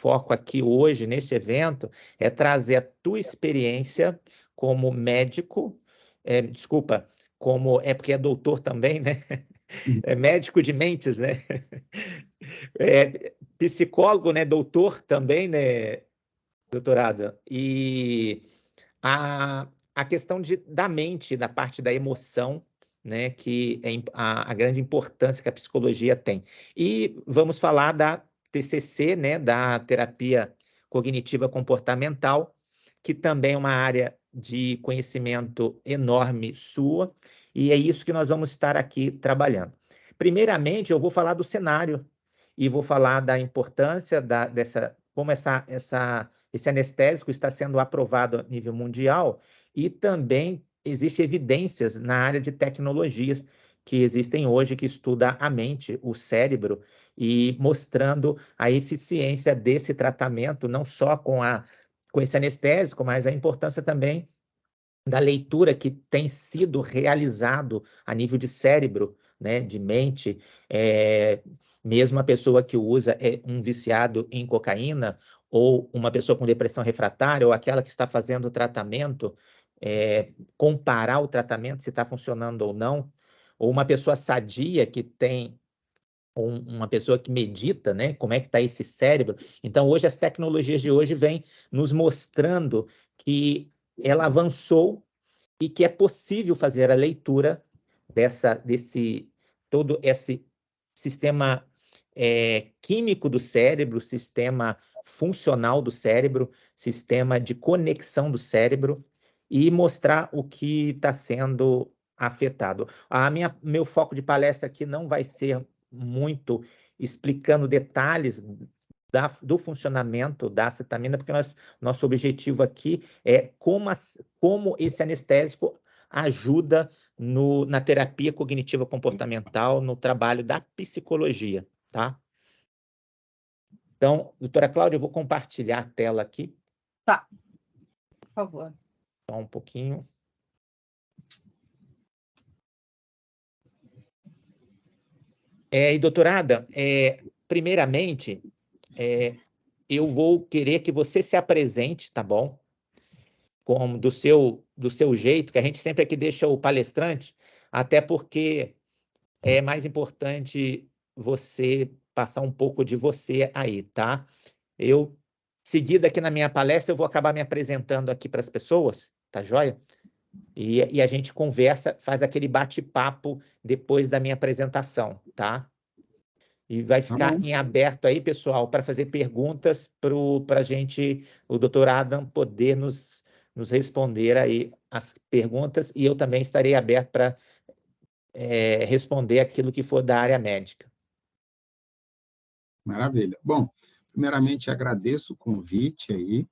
foco aqui hoje, neste evento, é trazer a tua experiência como médico, desculpa, porque é doutor também, né? É médico de mentes, né? Psicólogo, né? Doutor também, né, doutorado? E a questão da mente, da parte da emoção, né, que é a grande importância que a psicologia tem. E vamos falar da TCC, né, da terapia cognitiva comportamental, que também é uma área de conhecimento enorme sua, e é isso que nós vamos estar aqui trabalhando. Primeiramente, eu vou falar do cenário e vou falar da importância como esse anestésico está sendo aprovado a nível mundial, e também existem evidências na área de tecnologias que existem hoje, que estuda a mente, o cérebro, e mostrando a eficiência desse tratamento, não só com esse anestésico, mas a importância também da leitura que tem sido realizado a nível de cérebro, né, de mente, mesmo a pessoa que usa um viciado em cocaína, ou uma pessoa com depressão refratária, ou aquela que está fazendo o tratamento, comparar o tratamento, se está funcionando ou não, ou uma pessoa sadia que tem uma pessoa que medita, né? Como é que está esse cérebro? Então, hoje, as tecnologias de hoje vêm nos mostrando que ela avançou e que é possível fazer a leitura todo esse sistema químico do cérebro, sistema funcional do cérebro, sistema de conexão do cérebro, e mostrar o que está sendo afetado. Meu foco de palestra aqui não vai ser muito explicando detalhes do funcionamento da acetamina, porque nosso objetivo aqui é como esse anestésico ajuda na terapia cognitiva comportamental, no trabalho da psicologia, tá? Então, doutora Cláudia, eu vou compartilhar a tela aqui. Tá, por favor. Só um pouquinho. E doutorada, primeiramente, eu vou querer que você se apresente, tá bom? Do seu jeito, que a gente sempre aqui deixa o palestrante, até porque é mais importante você passar um pouco de você aí, tá? Seguida aqui na minha palestra, eu vou acabar me apresentando aqui para as pessoas, tá joia? E a gente conversa, faz aquele bate-papo depois da minha apresentação, tá? E vai ficar em aberto aí, pessoal, para fazer perguntas para a gente, o doutor Adam, poder nos responder aí as perguntas, e eu também estarei aberto para responder aquilo que for da área médica. Maravilha. Bom, primeiramente agradeço o convite aí.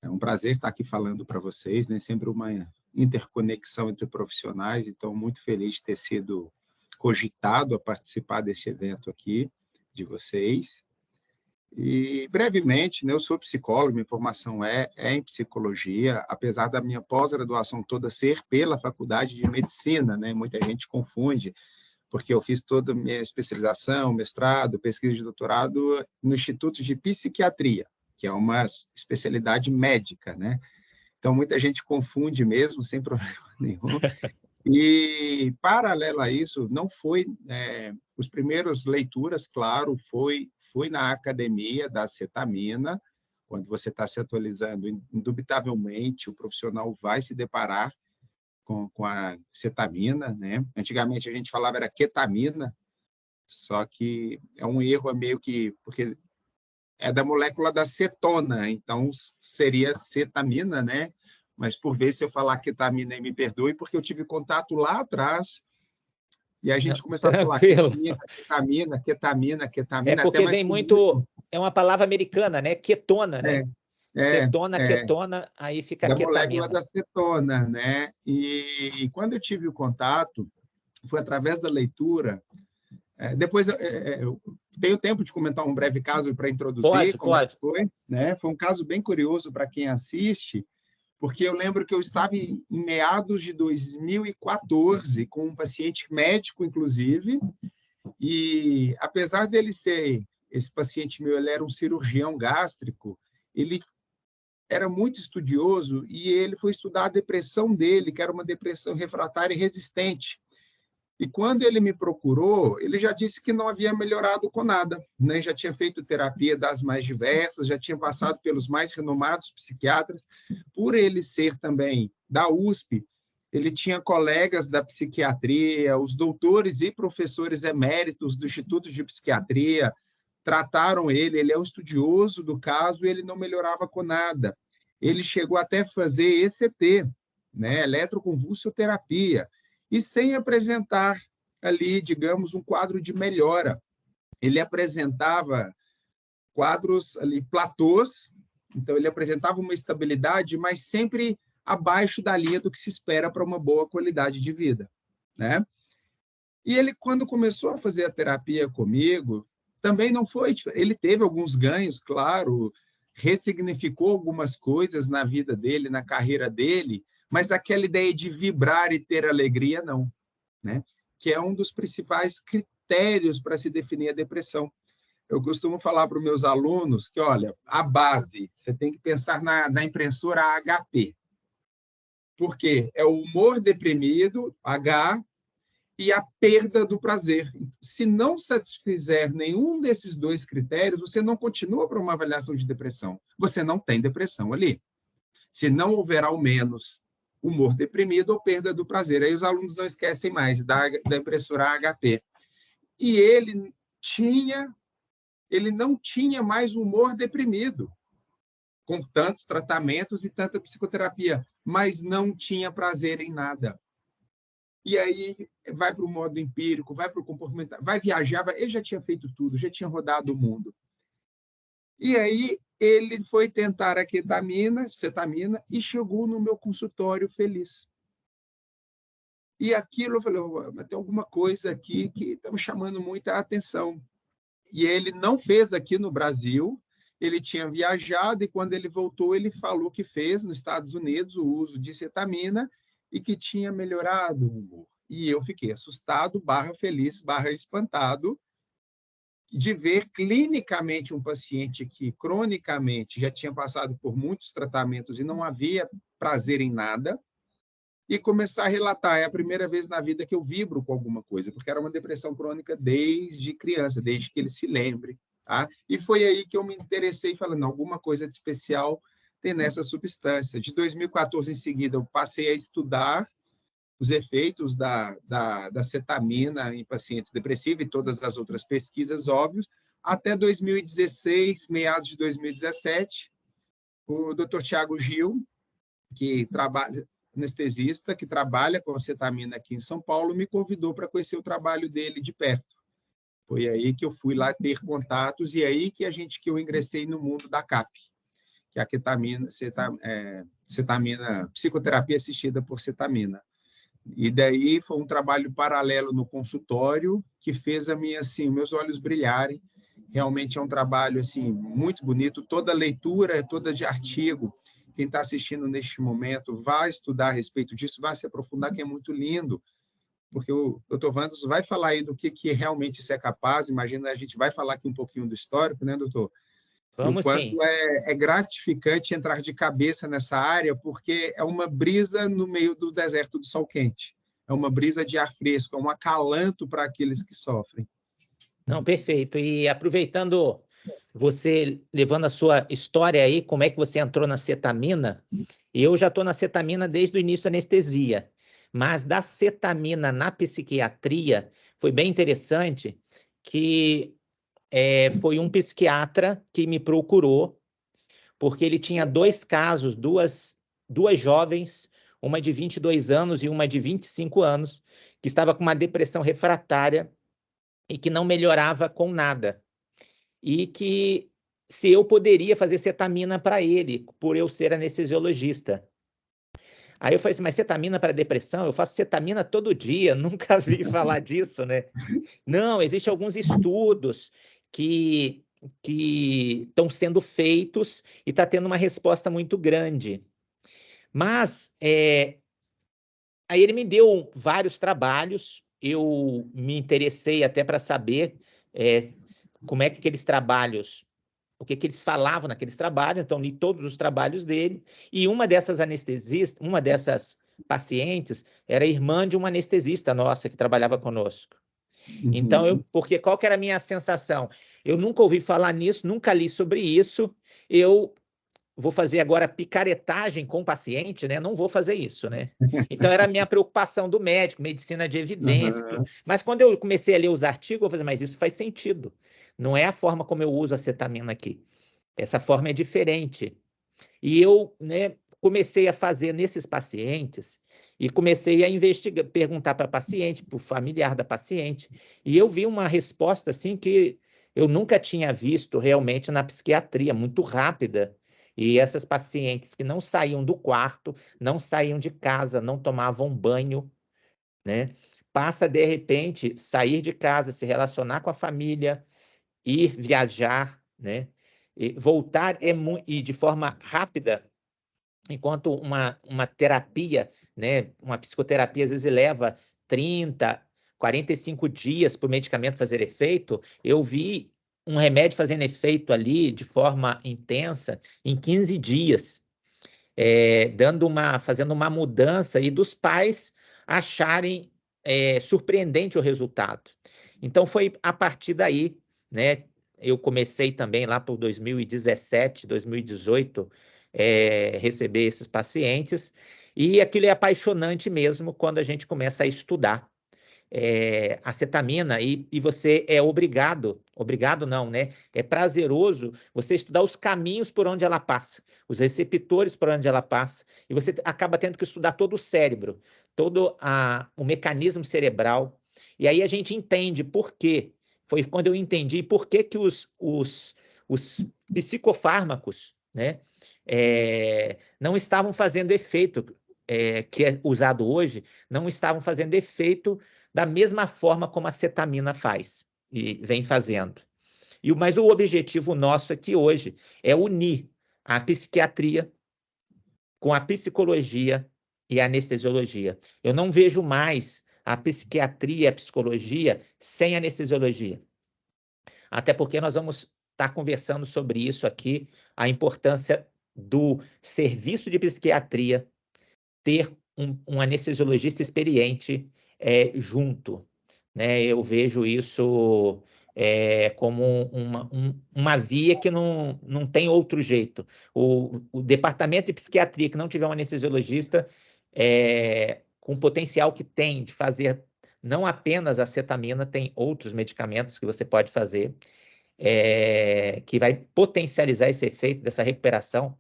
É um prazer estar aqui falando para vocês, né? Sempre uma interconexão entre profissionais, então muito feliz de ter sido cogitado a participar deste evento aqui de vocês. E, brevemente, né, eu sou psicólogo, minha formação é em psicologia, apesar da minha pós-graduação toda ser pela Faculdade de Medicina, né? Muita gente confunde, porque eu fiz toda a minha especialização, mestrado, pesquisa de doutorado no Instituto de Psiquiatria, que é uma especialidade médica, né? Então, muita gente confunde mesmo, sem problema nenhum. E, paralelo a isso, não foi... os primeiros leituras, claro, foi na academia da acetamina. Quando você está se atualizando, indubitavelmente, o profissional vai se deparar com a cetamina, né? Antigamente, a gente falava era ketamina, só que é um erro, meio que... porque é da molécula da cetona, então seria cetamina, né? Mas, por vezes, se eu falar ketamina, aí me perdoe, porque eu tive contato lá atrás, e a gente começou a falar ketamina, porque vem muito... É uma palavra americana, né? Ketona, né? Cetona, ketona, aí fica da ketamina. Molécula da cetona, né? E quando eu tive o contato, foi através da leitura. Depois, eu tenho tempo de comentar um breve caso para introduzir como pode. foi, né? Foi um caso bem curioso para quem assiste, porque eu lembro que eu estava em meados de 2014 com um paciente médico, inclusive, e apesar dele ser esse paciente meu, ele era um cirurgião gástrico, ele era muito estudioso e ele foi estudar a depressão dele, que era uma depressão refratária e resistente. E quando ele me procurou, ele já disse que não havia melhorado com nada, né? Já tinha feito terapia das mais diversas, já tinha passado pelos mais renomados psiquiatras. Por ele ser também da USP, ele tinha colegas da psiquiatria, os doutores e professores eméritos do Instituto de Psiquiatria trataram ele é um estudioso do caso e ele não melhorava com nada. Ele chegou até a fazer ECT, né? Eletroconvulsoterapia, e sem apresentar ali, digamos, um quadro de melhora. Ele apresentava quadros ali, platôs, então ele apresentava uma estabilidade, mas sempre abaixo da linha do que se espera para uma boa qualidade de vida, né? E ele, quando começou a fazer a terapia comigo, também não foi diferente. Ele teve alguns ganhos, claro, ressignificou algumas coisas na vida dele, na carreira dele, mas aquela ideia de vibrar e ter alegria, não, né? Que é um dos principais critérios para se definir a depressão. Eu costumo falar para os meus alunos que, olha, a base, você tem que pensar na impressora HP, porque é o humor deprimido, H, e a perda do prazer. Se não satisfizer nenhum desses dois critérios, você não continua para uma avaliação de depressão. Você não tem depressão ali. Se não houver ao menos humor deprimido ou perda do prazer. Aí os alunos não esquecem mais da impressora HP. E ele não tinha mais humor deprimido, com tantos tratamentos e tanta psicoterapia, mas não tinha prazer em nada. E aí vai para o modo empírico, vai para o comportamental, vai viajar, ele já tinha feito tudo, já tinha rodado o mundo. E aí ele foi tentar a cetamina, e chegou no meu consultório feliz. E aquilo, eu falei, mas tem alguma coisa aqui que está me chamando muita atenção. E ele não fez aqui no Brasil, ele tinha viajado, e quando ele voltou, ele falou que fez nos Estados Unidos o uso de cetamina e que tinha melhorado o humor. E eu fiquei assustado, /feliz, /espantado, de ver clinicamente um paciente que cronicamente já tinha passado por muitos tratamentos e não havia prazer em nada, e começar a relatar, é a primeira vez na vida que eu vibro com alguma coisa, porque era uma depressão crônica desde criança, desde que ele se lembre. Tá? E foi aí que eu me interessei, falando, alguma coisa de especial tem nessa substância. De 2014 em seguida, eu passei a estudar os efeitos da cetamina em pacientes depressivos e todas as outras pesquisas, óbvios, até 2016, meados de 2017, o Dr. Tiago Gil, que trabalha, anestesista, que trabalha com a cetamina aqui em São Paulo, me convidou para conhecer o trabalho dele de perto. Foi aí que eu fui lá ter contatos e aí que eu ingressei no mundo da CAP, que é a cetamina, psicoterapia assistida por cetamina. E daí foi um trabalho paralelo no consultório que fez meus olhos brilharem. Realmente é um trabalho assim muito bonito, toda leitura, toda de artigo. Quem está assistindo neste momento vai estudar a respeito disso, vai se aprofundar, que é muito lindo, porque o Dr. Wanderson vai falar aí do que realmente isso é capaz. Imagina, a gente vai falar aqui um pouquinho do histórico, né, doutor? Vamos e o quanto sim. é gratificante entrar de cabeça nessa área, porque é uma brisa no meio do deserto do sol quente. É uma brisa de ar fresco, é um acalanto para aqueles que sofrem. Não, perfeito. E aproveitando você, levando a sua história aí, como é que você entrou na cetamina? Eu já estou na cetamina desde o início da anestesia, mas da cetamina na psiquiatria foi bem interessante que foi um psiquiatra que me procurou, porque ele tinha 2 casos, duas jovens, uma de 22 anos e uma de 25 anos, que estava com uma depressão refratária e que não melhorava com nada. E que se eu poderia fazer cetamina para ele, por eu ser anestesiologista. Aí eu falei assim, mas cetamina para depressão? Eu faço cetamina todo dia, nunca vi falar disso, né? Não, existem alguns estudos que estão sendo feitos e está tendo uma resposta muito grande. Mas aí ele me deu vários trabalhos, eu me interessei até para saber como é que aqueles trabalhos, o que eles falavam naqueles trabalhos, então li todos os trabalhos dele, e uma dessas anestesistas, uma dessas pacientes, era irmã de uma anestesista nossa que trabalhava conosco. Então, porque qual que era a minha sensação? Eu nunca ouvi falar nisso, nunca li sobre isso, eu vou fazer agora picaretagem com o paciente, né? Não vou fazer isso, né? Então, era a minha preocupação do médico, medicina de evidência. Tudo. Mas quando eu comecei a ler os artigos, eu falei, mas isso faz sentido. Não é a forma como eu uso a cetamina aqui. Essa forma é diferente. E eu, né, comecei a fazer nesses pacientes e comecei a investigar, perguntar para a paciente, para o familiar da paciente, e eu vi uma resposta assim que eu nunca tinha visto realmente na psiquiatria, muito rápida. E essas pacientes que não saíam do quarto, não saíam de casa, não tomavam banho, né? Passa, de repente, sair de casa, se relacionar com a família, ir viajar, né? E voltar e de forma rápida, enquanto uma terapia, né? Uma psicoterapia, às vezes, leva 30, 45 dias para o medicamento fazer efeito, eu vi um remédio fazendo efeito ali de forma intensa em 15 dias, fazendo uma mudança e dos pais acharem surpreendente o resultado. Então, foi a partir daí, né? Eu comecei também lá por 2017, 2018, receber esses pacientes, e aquilo é apaixonante mesmo quando a gente começa a estudar a cetamina e você é obrigado não, né? É prazeroso você estudar os caminhos por onde ela passa, os receptores por onde ela passa, e você acaba tendo que estudar todo o cérebro, todo o mecanismo cerebral, e aí a gente entende por quê. Foi quando eu entendi por que que os psicofármacos, né, não estavam fazendo efeito, que é usado hoje, não estavam fazendo efeito da mesma forma como a cetamina faz e vem fazendo. Mas o objetivo nosso aqui hoje é unir a psiquiatria com a psicologia e a anestesiologia. Eu não vejo mais a psiquiatria e a psicologia sem anestesiologia. Até porque nós vamos estar conversando sobre isso aqui, a importância do serviço de psiquiatria ter um anestesiologista experiente junto, né? Eu vejo isso como uma via que não tem outro jeito. O departamento de psiquiatria que não tiver um anestesiologista com o potencial que tem de fazer não apenas a cetamina, tem outros medicamentos que você pode fazer, que vai potencializar esse efeito dessa recuperação.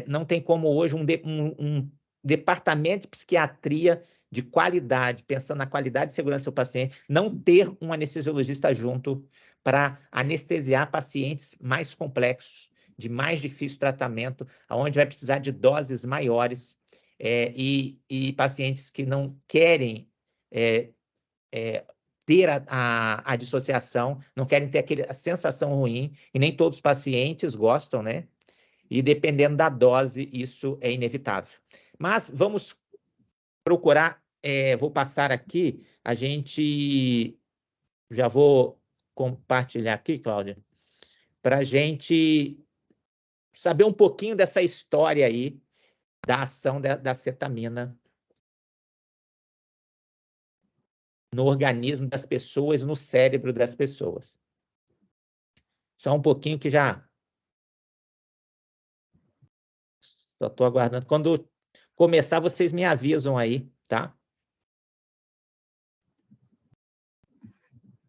Não tem como hoje um departamento de psiquiatria de qualidade, pensando na qualidade e segurança do paciente, não ter um anestesiologista junto para anestesiar pacientes mais complexos, de mais difícil tratamento, onde vai precisar de doses maiores, e pacientes que não querem ter a dissociação, não querem ter a sensação ruim, e nem todos os pacientes gostam, né? E dependendo da dose, isso é inevitável. Mas vamos procurar, vou passar aqui, a gente, já vou compartilhar aqui, Cláudia, para a gente saber um pouquinho dessa história aí, da ação da cetamina no organismo das pessoas, no cérebro das pessoas. Só um pouquinho que já... Só estou aguardando. Quando começar, vocês me avisam aí, tá?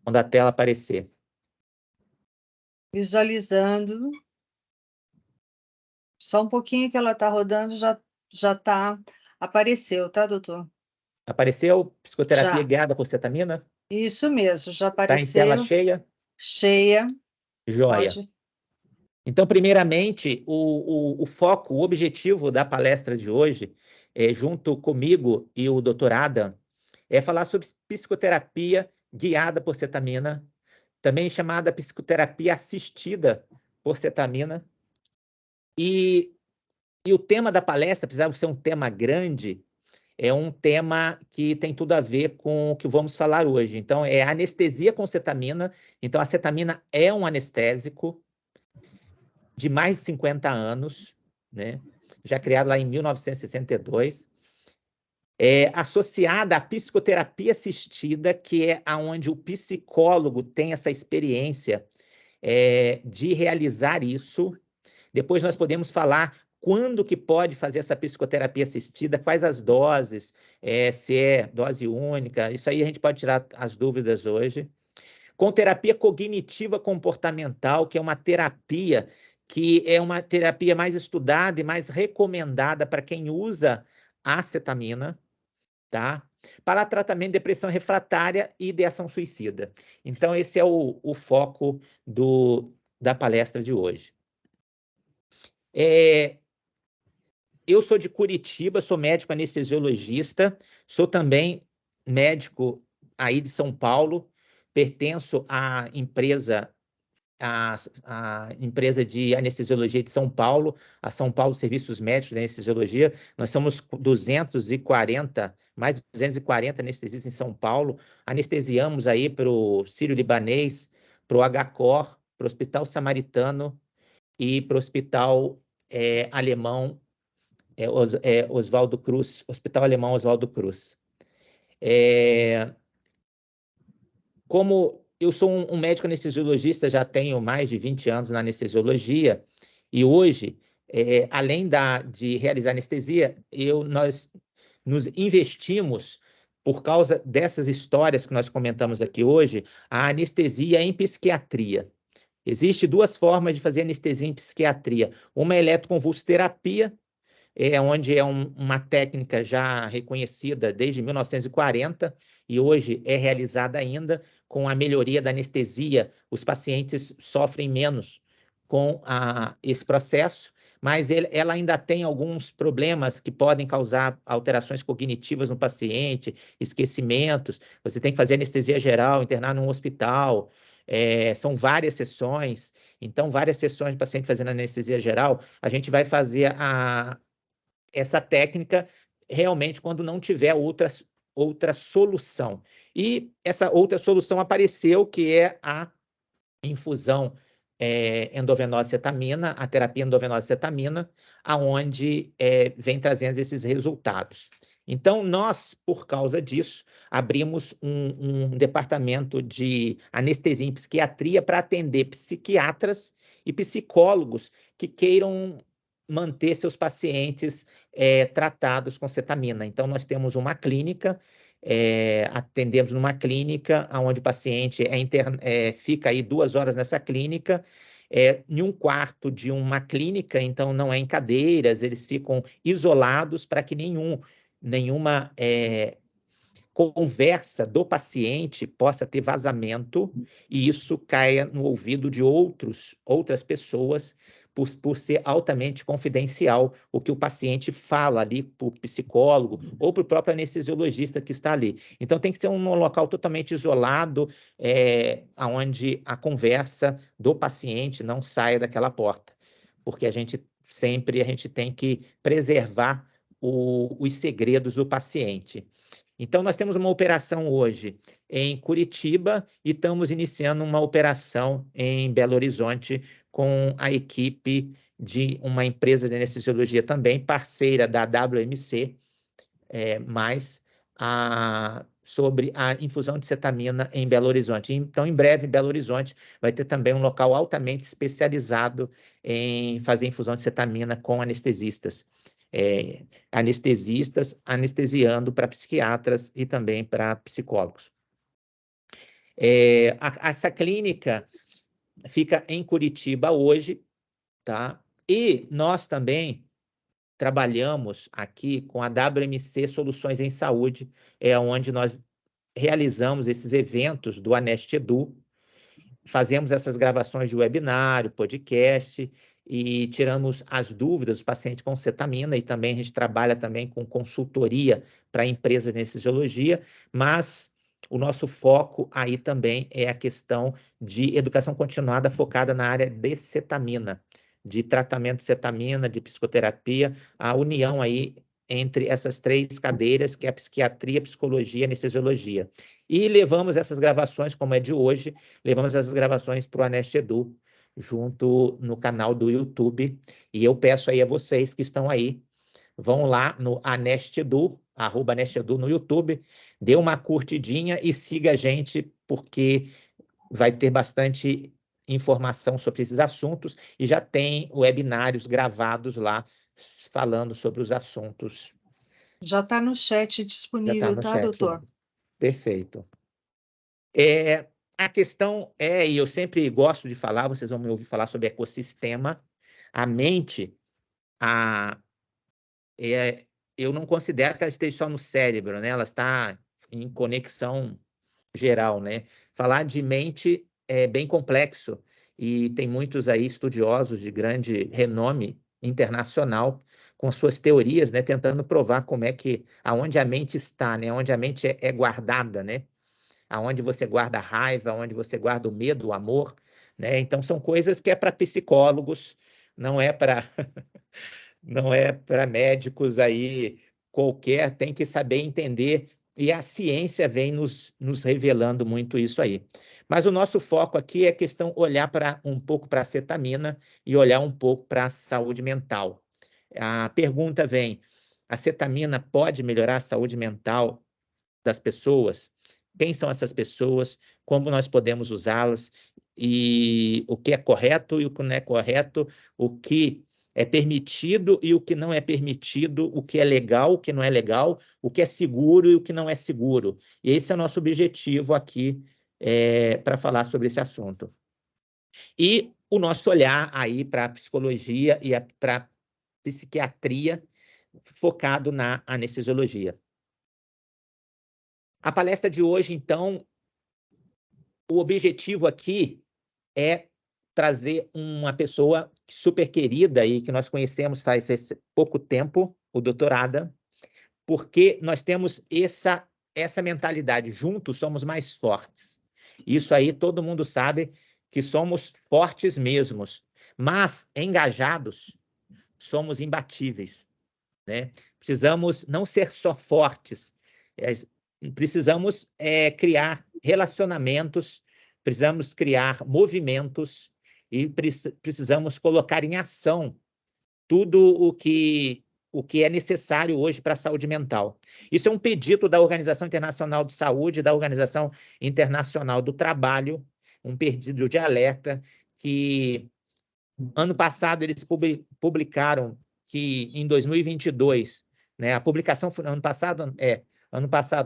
Quando a tela aparecer. Visualizando. Só um pouquinho que ela está rodando, já tá, apareceu, tá, doutor? Apareceu psicoterapia Já. guiada por cetamina? Isso mesmo, já Está em tela apareceu. cheia? Cheia. Joia. Pode. Então, primeiramente, o foco, o objetivo da palestra de hoje, junto comigo e o Dr. Adam, é falar sobre psicoterapia guiada por cetamina, também chamada psicoterapia assistida por cetamina. E o tema da palestra, apesar de ser um tema grande, é um tema que tem tudo a ver com o que vamos falar hoje. Então, é anestesia com cetamina. Então, a cetamina é um anestésico de mais de 50 anos, né? Já criado lá em 1962. Associada à psicoterapia assistida, que é onde o psicólogo tem essa experiência de realizar isso. Depois nós podemos falar quando que pode fazer essa psicoterapia assistida, quais as doses, se é dose única, isso aí a gente pode tirar as dúvidas hoje. Com terapia cognitiva comportamental, que é uma terapia mais estudada e mais recomendada para quem usa a cetamina, tá? Para tratamento de depressão refratária e ideação suicida. Então, esse é o foco da palestra de hoje. Eu sou de Curitiba, sou médico anestesiologista, sou também médico aí de São Paulo, pertenço à empresa de anestesiologia de São Paulo, a São Paulo Serviços Médicos de Anestesiologia. Nós somos mais de 240 anestesistas em São Paulo. Anestesiamos aí para o Sírio-Libanês, para o HCOR, para o Hospital Samaritano e para o Hospital Alemão Oswaldo Cruz, Hospital Alemão Oswaldo Cruz. Como eu sou um médico anestesiologista, já tenho mais de 20 anos na anestesiologia, e hoje, além de realizar anestesia, nós nos investimos, por causa dessas histórias que nós comentamos aqui hoje, a anestesia em psiquiatria. Existem duas formas de fazer anestesia em psiquiatria. Uma é eletroconvulsoterapia, onde é uma técnica já reconhecida desde 1940 e hoje é realizada ainda com a melhoria da anestesia. Os pacientes sofrem menos com esse processo, mas ela ainda tem alguns problemas que podem causar alterações cognitivas no paciente, esquecimentos. Você tem que fazer anestesia geral, internar num hospital. São várias sessões, então várias sessões de paciente fazendo anestesia geral, a gente vai fazer essa técnica realmente quando não tiver outra solução. E essa outra solução apareceu, que é a infusão endovenosa cetamina, a terapia endovenosa cetamina, aonde vem trazendo esses resultados. Então, nós, por causa disso, abrimos um departamento de anestesia em psiquiatria para atender psiquiatras e psicólogos que queiram manter seus pacientes tratados com cetamina. Então, nós temos uma clínica, atendemos numa clínica onde o paciente fica aí 2 horas nessa clínica, em um quarto de uma clínica, então não é em cadeiras, eles ficam isolados para que nenhuma conversa do paciente possa ter vazamento e isso caia no ouvido de outras pessoas por ser altamente confidencial o que o paciente fala ali para o psicólogo ou para o próprio anestesiologista que está ali. Então, tem que ser um local totalmente isolado, onde a conversa do paciente não saia daquela porta, porque a gente tem que preservar os segredos do paciente. Então, nós temos uma operação hoje em Curitiba e estamos iniciando uma operação em Belo Horizonte com a equipe de uma empresa de anestesiologia também, parceira da WMC, sobre a infusão de cetamina em Belo Horizonte. Então, em breve, em Belo Horizonte, vai ter também um local altamente especializado em fazer infusão de cetamina com anestesistas. Anestesistas anestesiando para psiquiatras e também para psicólogos. Essa clínica fica em Curitiba hoje, tá? E nós também trabalhamos aqui com a WMC Soluções em Saúde, onde nós realizamos esses eventos do AnestEdu, fazemos essas gravações de webinário, podcast, e tiramos as dúvidas dos pacientes com cetamina, e também a gente trabalha também com consultoria para empresas de anestesiologia, mas o nosso foco aí também é a questão de educação continuada focada na área de cetamina, de tratamento de cetamina, de psicoterapia, a união aí entre essas 3 cadeiras, que é a psiquiatria, psicologia e anestesiologia. E levamos essas gravações, como é de hoje, levamos essas gravações para o Anest Edu, junto no canal do YouTube. E eu peço aí a vocês que estão aí, vão lá no Anest Edu, @AnestEdu no YouTube, dê uma curtidinha e siga a gente, porque vai ter bastante informação sobre esses assuntos e já tem webinários gravados lá falando sobre os assuntos. Já está no chat Já está disponível, no tá, chat. doutor? Perfeito. A questão e eu sempre gosto de falar, vocês vão me ouvir falar sobre ecossistema. A mente, eu não considero que ela esteja só no cérebro, né? Ela está em conexão geral, né? Falar de mente é bem complexo e tem muitos aí estudiosos de grande renome internacional com suas teorias, né? Tentando provar como é que aonde a mente está, né? Onde a mente é guardada, né? Aonde você guarda a raiva, aonde você guarda o medo, o amor, né? Então são coisas que é para psicólogos, não é para não é para médicos aí qualquer, tem que saber entender, e a ciência vem nos revelando muito isso aí. Mas o nosso foco aqui é a questão olhar um pouco para a cetamina e olhar um pouco para a saúde mental. A pergunta vem: a cetamina pode melhorar a saúde mental das pessoas? Quem são essas pessoas? Como nós podemos usá-las? E o que é correto e o que não é correto? O que é permitido e o que não é permitido? O que é legal, o que não é legal? O que é seguro e o que não é seguro? E esse é o nosso objetivo aqui para falar sobre esse assunto. E o nosso olhar aí para a psicologia e para a psiquiatria focado na anestesiologia. A palestra de hoje, então, o objetivo aqui é trazer uma pessoa super querida e que nós conhecemos faz pouco tempo, o Dr. Adam, porque nós temos essa mentalidade, juntos somos mais fortes. Isso aí todo mundo sabe que somos fortes mesmos, mas engajados somos imbatíveis, né? Precisamos não ser só fortes, precisamos criar relacionamentos, precisamos criar movimentos e precisamos colocar em ação tudo o que é necessário hoje para a saúde mental. Isso é um pedido da Organização Internacional de Saúde, da Organização Internacional do Trabalho, um pedido de alerta que ano passado eles publicaram que em 2022, né, a publicação foi ano passado,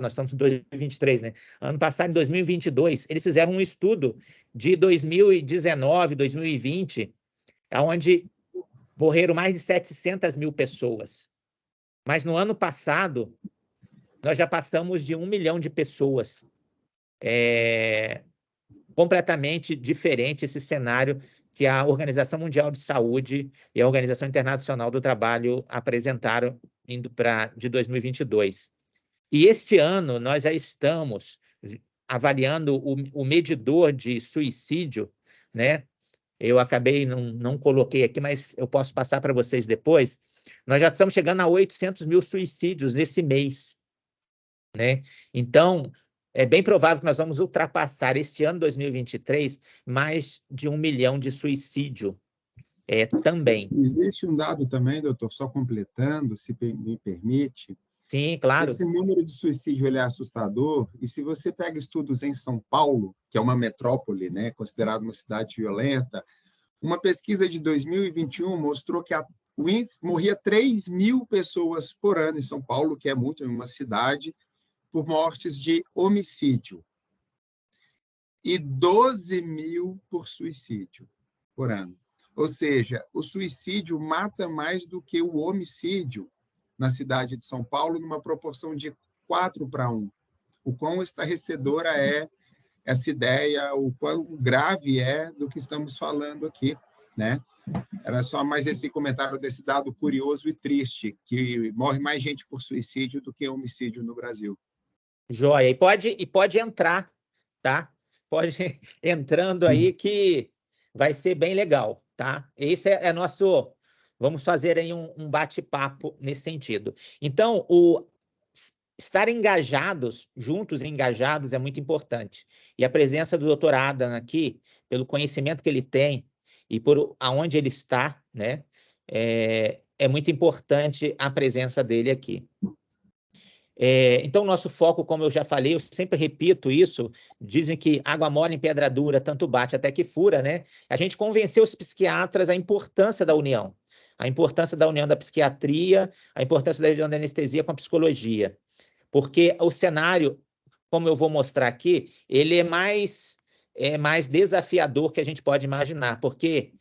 nós estamos em 2023, né? Ano passado, em 2022, eles fizeram um estudo de 2019, 2020, onde morreram mais de 700 mil pessoas. Mas no ano passado, nós já passamos de 1 milhão de pessoas. Completamente diferente esse cenário que a Organização Mundial de Saúde e a Organização Internacional do Trabalho apresentaram indo de 2022. E este ano nós já estamos avaliando o medidor de suicídio, né? Eu acabei, não coloquei aqui, mas eu posso passar para vocês depois. Nós já estamos chegando a 800 mil suicídios nesse mês, né? Então, é bem provável que nós vamos ultrapassar este ano, 2023, mais de 1 milhão de suicídio também. Existe um dado também, doutor, só completando, se me permite. Sim, claro. Esse número de suicídio ele é assustador, e se você pega estudos em São Paulo, que é uma metrópole, né, considerada uma cidade violenta, uma pesquisa de 2021 mostrou que o índice morria 3 mil pessoas por ano em São Paulo, que é muito em uma cidade, por mortes de homicídio, e 12 mil por suicídio por ano. Ou seja, o suicídio mata mais do que o homicídio na cidade de São Paulo, numa proporção de 4:1. O quão estarrecedora é essa ideia, o quão grave é do que estamos falando aqui, né? Era só mais esse comentário desse dado curioso e triste, que morre mais gente por suicídio do que homicídio no Brasil. Joia. E pode entrar, tá? Pode entrando aí que vai ser bem legal, tá? Esse é nosso, vamos fazer aí um bate-papo nesse sentido. Então, estar engajados, juntos e engajados, é muito importante. E a presença do Dr. Adam aqui, pelo conhecimento que ele tem e por aonde ele está, né, é muito importante a presença dele aqui. Então, nosso foco, como eu já falei, eu sempre repito isso, dizem que água mole em pedra dura, tanto bate até que fura, né? A gente convenceu os psiquiatras a importância da união da psiquiatria, a importância da união da anestesia com a psicologia, porque o cenário, como eu vou mostrar aqui, ele é mais desafiador que a gente pode imaginar, porque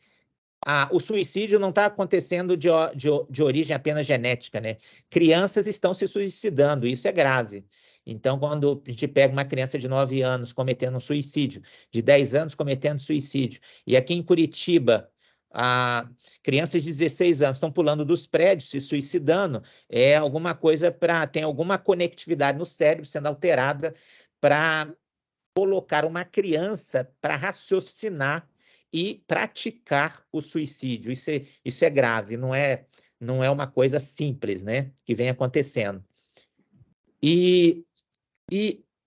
o suicídio não está acontecendo de origem apenas genética, né? Crianças estão se suicidando, isso é grave. Então, quando a gente pega uma criança de 9 anos cometendo um suicídio, de 10 anos cometendo suicídio, e aqui em Curitiba, crianças de 16 anos estão pulando dos prédios, se suicidando, alguma coisa tem alguma conectividade no cérebro sendo alterada para colocar uma criança para raciocinar e praticar o suicídio. Isso é grave, não é uma coisa simples, né, que vem acontecendo. E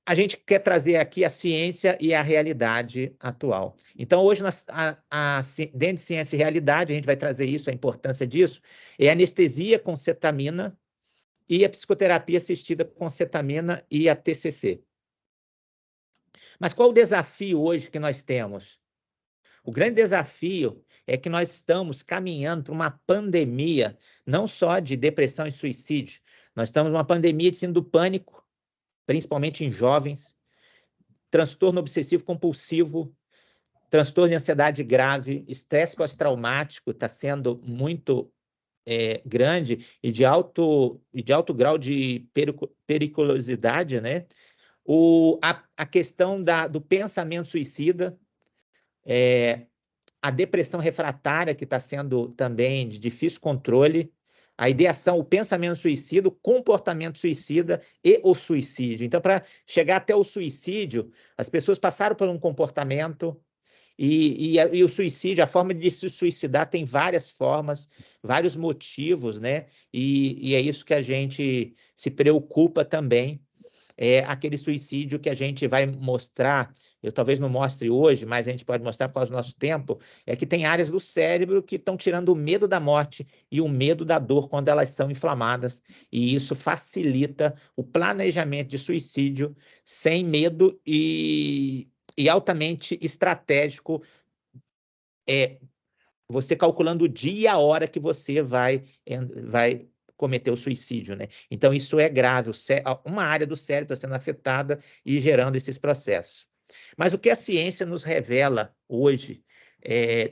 a gente quer trazer aqui a ciência e a realidade atual. Então, hoje, dentro de ciência e realidade, a gente vai trazer isso, a importância disso, é a anestesia com cetamina e a psicoterapia assistida com cetamina e a TCC. Mas qual o desafio hoje que nós temos? O grande desafio é que nós estamos caminhando para uma pandemia, não só de depressão e suicídio, nós estamos numa pandemia de síndrome do pânico, principalmente em jovens, transtorno obsessivo compulsivo, transtorno de ansiedade grave, estresse pós-traumático está sendo muito grande e de alto grau de periculosidade, né? A questão do pensamento suicida, a depressão refratária, que está sendo também de difícil controle, a ideação, o pensamento suicida, o comportamento suicida e o suicídio. Então, para chegar até o suicídio, as pessoas passaram por um comportamento e o suicídio, a forma de se suicidar tem várias formas, vários motivos, né? E é isso que a gente se preocupa também. Aquele suicídio que a gente vai mostrar, eu talvez não mostre hoje, mas a gente pode mostrar por causa do nosso tempo, que tem áreas do cérebro que estão tirando o medo da morte e o medo da dor quando elas são inflamadas, e isso facilita o planejamento de suicídio sem medo e altamente estratégico, você calculando o dia e a hora que você vai cometer o suicídio, né? Então, isso é grave. Uma área do cérebro está sendo afetada e gerando esses processos. Mas o que a ciência nos revela hoje,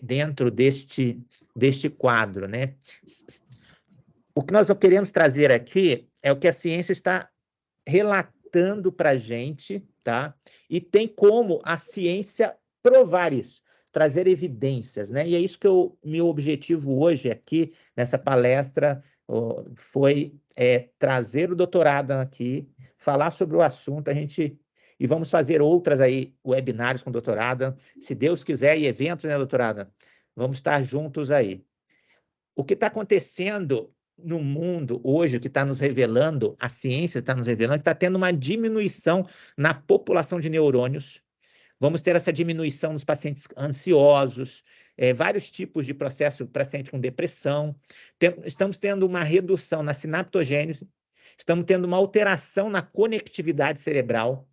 dentro deste quadro, né? O que nós queremos trazer aqui é o que a ciência está relatando para a gente, tá? E tem como a ciência provar isso, trazer evidências, né? E é isso que meu objetivo hoje aqui, nessa palestra, foi trazer o doutorado aqui, falar sobre o assunto, e vamos fazer outras aí, webinários com o doutorado, se Deus quiser, e eventos, né, doutorada? Vamos estar juntos aí. O que está acontecendo no mundo hoje, o que está nos revelando, a ciência está nos revelando, que está tendo uma diminuição na população de neurônios. Vamos ter essa diminuição nos pacientes ansiosos, vários tipos de processo para paciente com depressão. Estamos tendo uma redução na sinaptogênese, estamos tendo uma alteração na conectividade cerebral,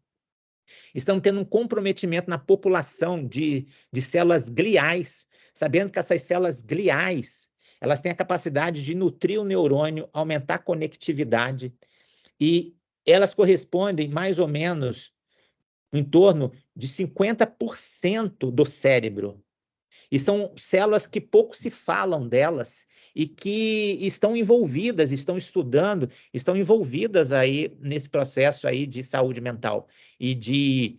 estamos tendo um comprometimento na população de células gliais, sabendo que essas células gliais, elas têm a capacidade de nutrir o neurônio, aumentar a conectividade, e elas correspondem mais ou menos em torno de 50% do cérebro. E são células que pouco se falam delas e que estão envolvidas, estão estudando, estão envolvidas aí nesse processo aí de saúde mental e de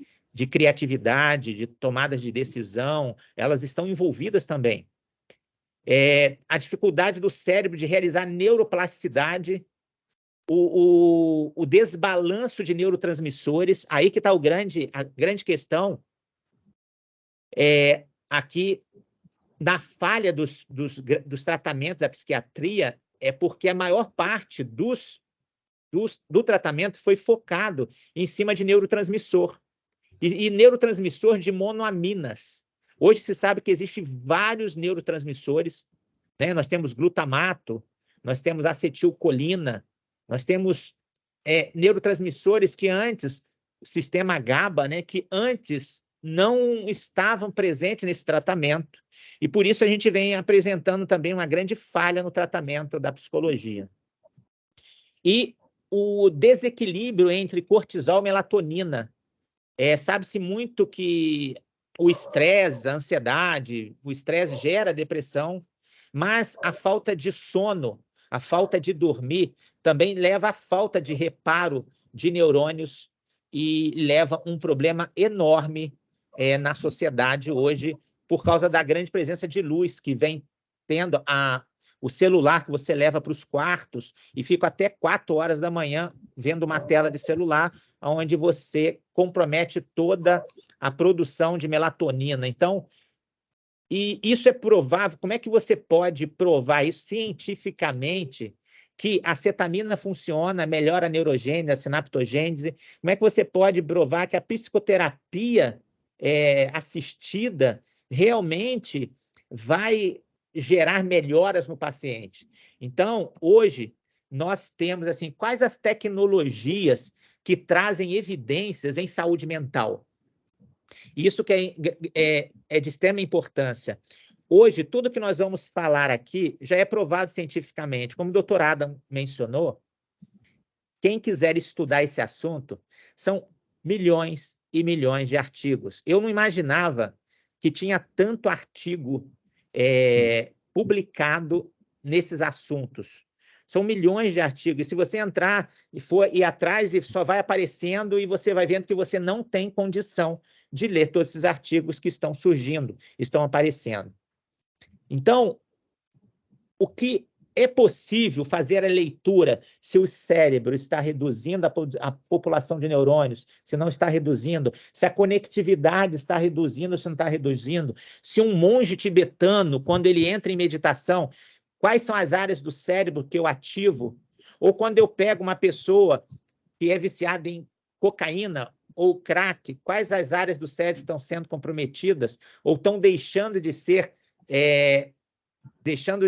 criatividade, de tomadas de decisão, elas estão envolvidas também. A dificuldade do cérebro de realizar neuroplasticidade, o desbalanço de neurotransmissores, aí que está a grande questão. Aqui da falha dos tratamentos da psiquiatria é porque a maior parte do tratamento foi focado em cima de neurotransmissor, e neurotransmissor de monoaminas. Hoje se sabe que existem vários neurotransmissores, né? Nós temos glutamato, nós temos acetilcolina, nós temos neurotransmissores que antes, o sistema GABA, né, que antes não estavam presentes nesse tratamento, e por isso a gente vem apresentando também uma grande falha no tratamento da psicologia. E o desequilíbrio entre cortisol e melatonina. Sabe-se muito que o estresse, a ansiedade, o estresse gera depressão, mas a falta de sono, a falta de dormir, também leva à falta de reparo de neurônios e leva um problema enorme na sociedade hoje, por causa da grande presença de luz que vem tendo o celular que você leva para os quartos e fica até 4 horas da manhã vendo uma tela de celular, onde você compromete toda a produção de melatonina. Então, e isso é provável. Como é que você pode provar isso cientificamente, que a cetamina funciona, melhora a neurogênese, a sinaptogênese? Como é que você pode provar que a psicoterapia assistida realmente vai gerar melhoras no paciente? Então, hoje, nós temos, assim, quais as tecnologias que trazem evidências em saúde mental? Isso que é de extrema importância. Hoje, tudo que nós vamos falar aqui já é provado cientificamente. Como o doutor Adam mencionou, quem quiser estudar esse assunto, são milhões e milhões de artigos. Eu não imaginava que tinha tanto artigo publicado nesses assuntos. São milhões de artigos. E se você entrar e for ir atrás, só vai aparecendo e você vai vendo que você não tem condição de ler todos esses artigos que estão surgindo, estão aparecendo. Então, o que é possível fazer a leitura se o cérebro está reduzindo a população de neurônios, se não está reduzindo, se a conectividade está reduzindo, se não está reduzindo, se um monge tibetano, quando ele entra em meditação, quais são as áreas do cérebro que eu ativo? Ou quando eu pego uma pessoa que é viciada em cocaína ou crack, quais as áreas do cérebro estão sendo comprometidas ou estão deixando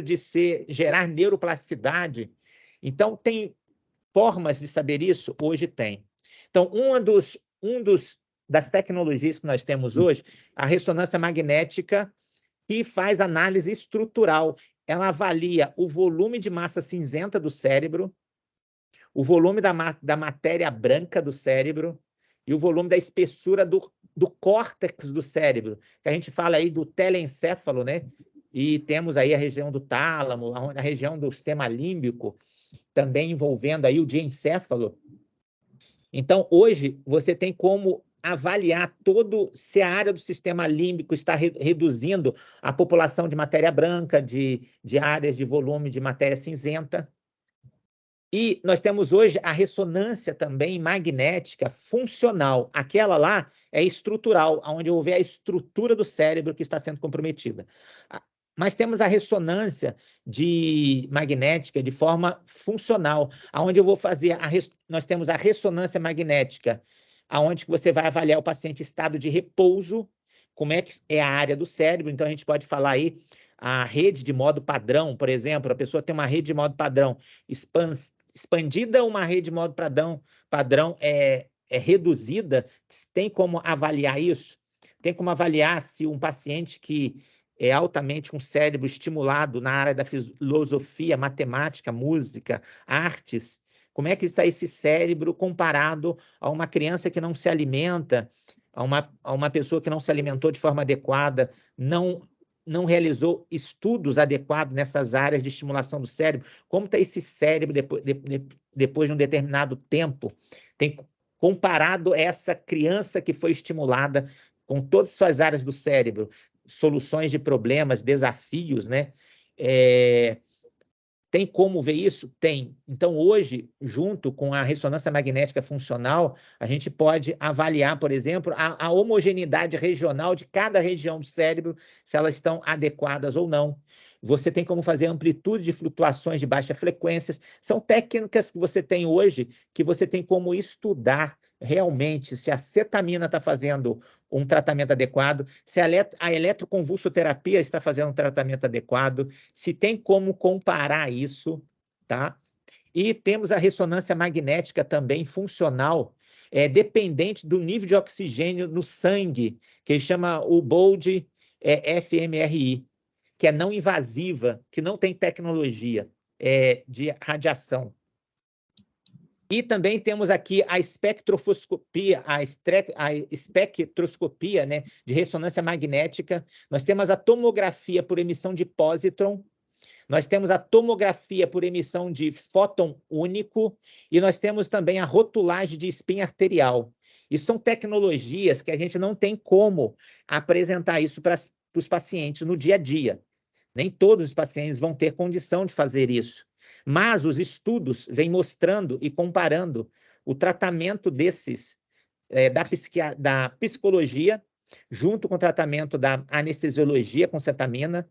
de gerar neuroplasticidade? Então, tem formas de saber isso? Hoje tem. Então, das tecnologias que nós temos hoje, a ressonância magnética, que faz análise estrutural. Ela avalia o volume de massa cinzenta do cérebro, o volume da matéria branca do cérebro e o volume da espessura do córtex do cérebro, que a gente fala aí do telencéfalo, né? E temos aí a região do tálamo, a região do sistema límbico, também envolvendo aí o diencéfalo. Então, hoje, você tem como avaliar se a área do sistema límbico está reduzindo a população de matéria branca, de áreas de volume de matéria cinzenta. E nós temos hoje a ressonância também magnética funcional. Aquela lá é estrutural, onde eu vou ver a estrutura do cérebro que está sendo comprometida. Mas temos a ressonância magnética de forma funcional, onde eu vou fazer nós temos a ressonância magnética, onde você vai avaliar o paciente em estado de repouso, como é que é a área do cérebro. Então, a gente pode falar aí a rede de modo padrão, por exemplo, a pessoa tem uma rede de modo padrão expandida, uma rede de modo padrão é reduzida. Tem como avaliar isso? Tem como avaliar se um paciente que é altamente com cérebro estimulado na área da filosofia, matemática, música, artes, como é que está esse cérebro comparado a uma criança que não se alimenta, a uma pessoa que não se alimentou de forma adequada, não realizou estudos adequados nessas áreas de estimulação do cérebro? Como está esse cérebro depois de um determinado tempo? Tem comparado essa criança que foi estimulada com todas as suas áreas do cérebro, soluções de problemas, desafios, né? Tem como ver isso? Tem. Então, hoje, junto com a ressonância magnética funcional, a gente pode avaliar, por exemplo, a homogeneidade regional de cada região do cérebro, se elas estão adequadas ou não. Você tem como fazer amplitude de flutuações de baixa frequência. São técnicas que você tem hoje, que você tem como estudar realmente se a cetamina está fazendo um tratamento adequado, se a eletroconvulsoterapia está fazendo um tratamento adequado, se tem como comparar isso, tá? E temos a ressonância magnética também funcional, dependente do nível de oxigênio no sangue, que chama o BOLD fMRI, que é não invasiva, que não tem tecnologia de radiação. E também temos aqui a espectroscopia, né, de ressonância magnética. Nós temos a tomografia por emissão de pósitron, nós temos a tomografia por emissão de fóton único e nós temos também a rotulagem de espinha arterial. E são tecnologias que a gente não tem como apresentar isso para os pacientes no dia a dia. Nem todos os pacientes vão ter condição de fazer isso. Mas os estudos vêm mostrando e comparando o tratamento desses, da psicologia, junto com o tratamento da anestesiologia com cetamina,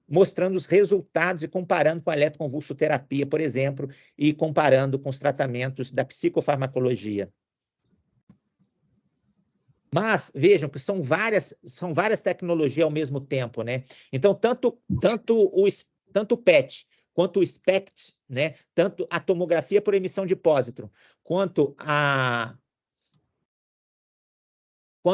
mostrando os resultados e comparando com a eletroconvulsoterapia, por exemplo, e comparando com os tratamentos da psicofarmacologia. Mas vejam que são várias tecnologias ao mesmo tempo, né? Então, tanto o PET quanto o SPECT, né? Tanto a tomografia por emissão de pósitron, quanto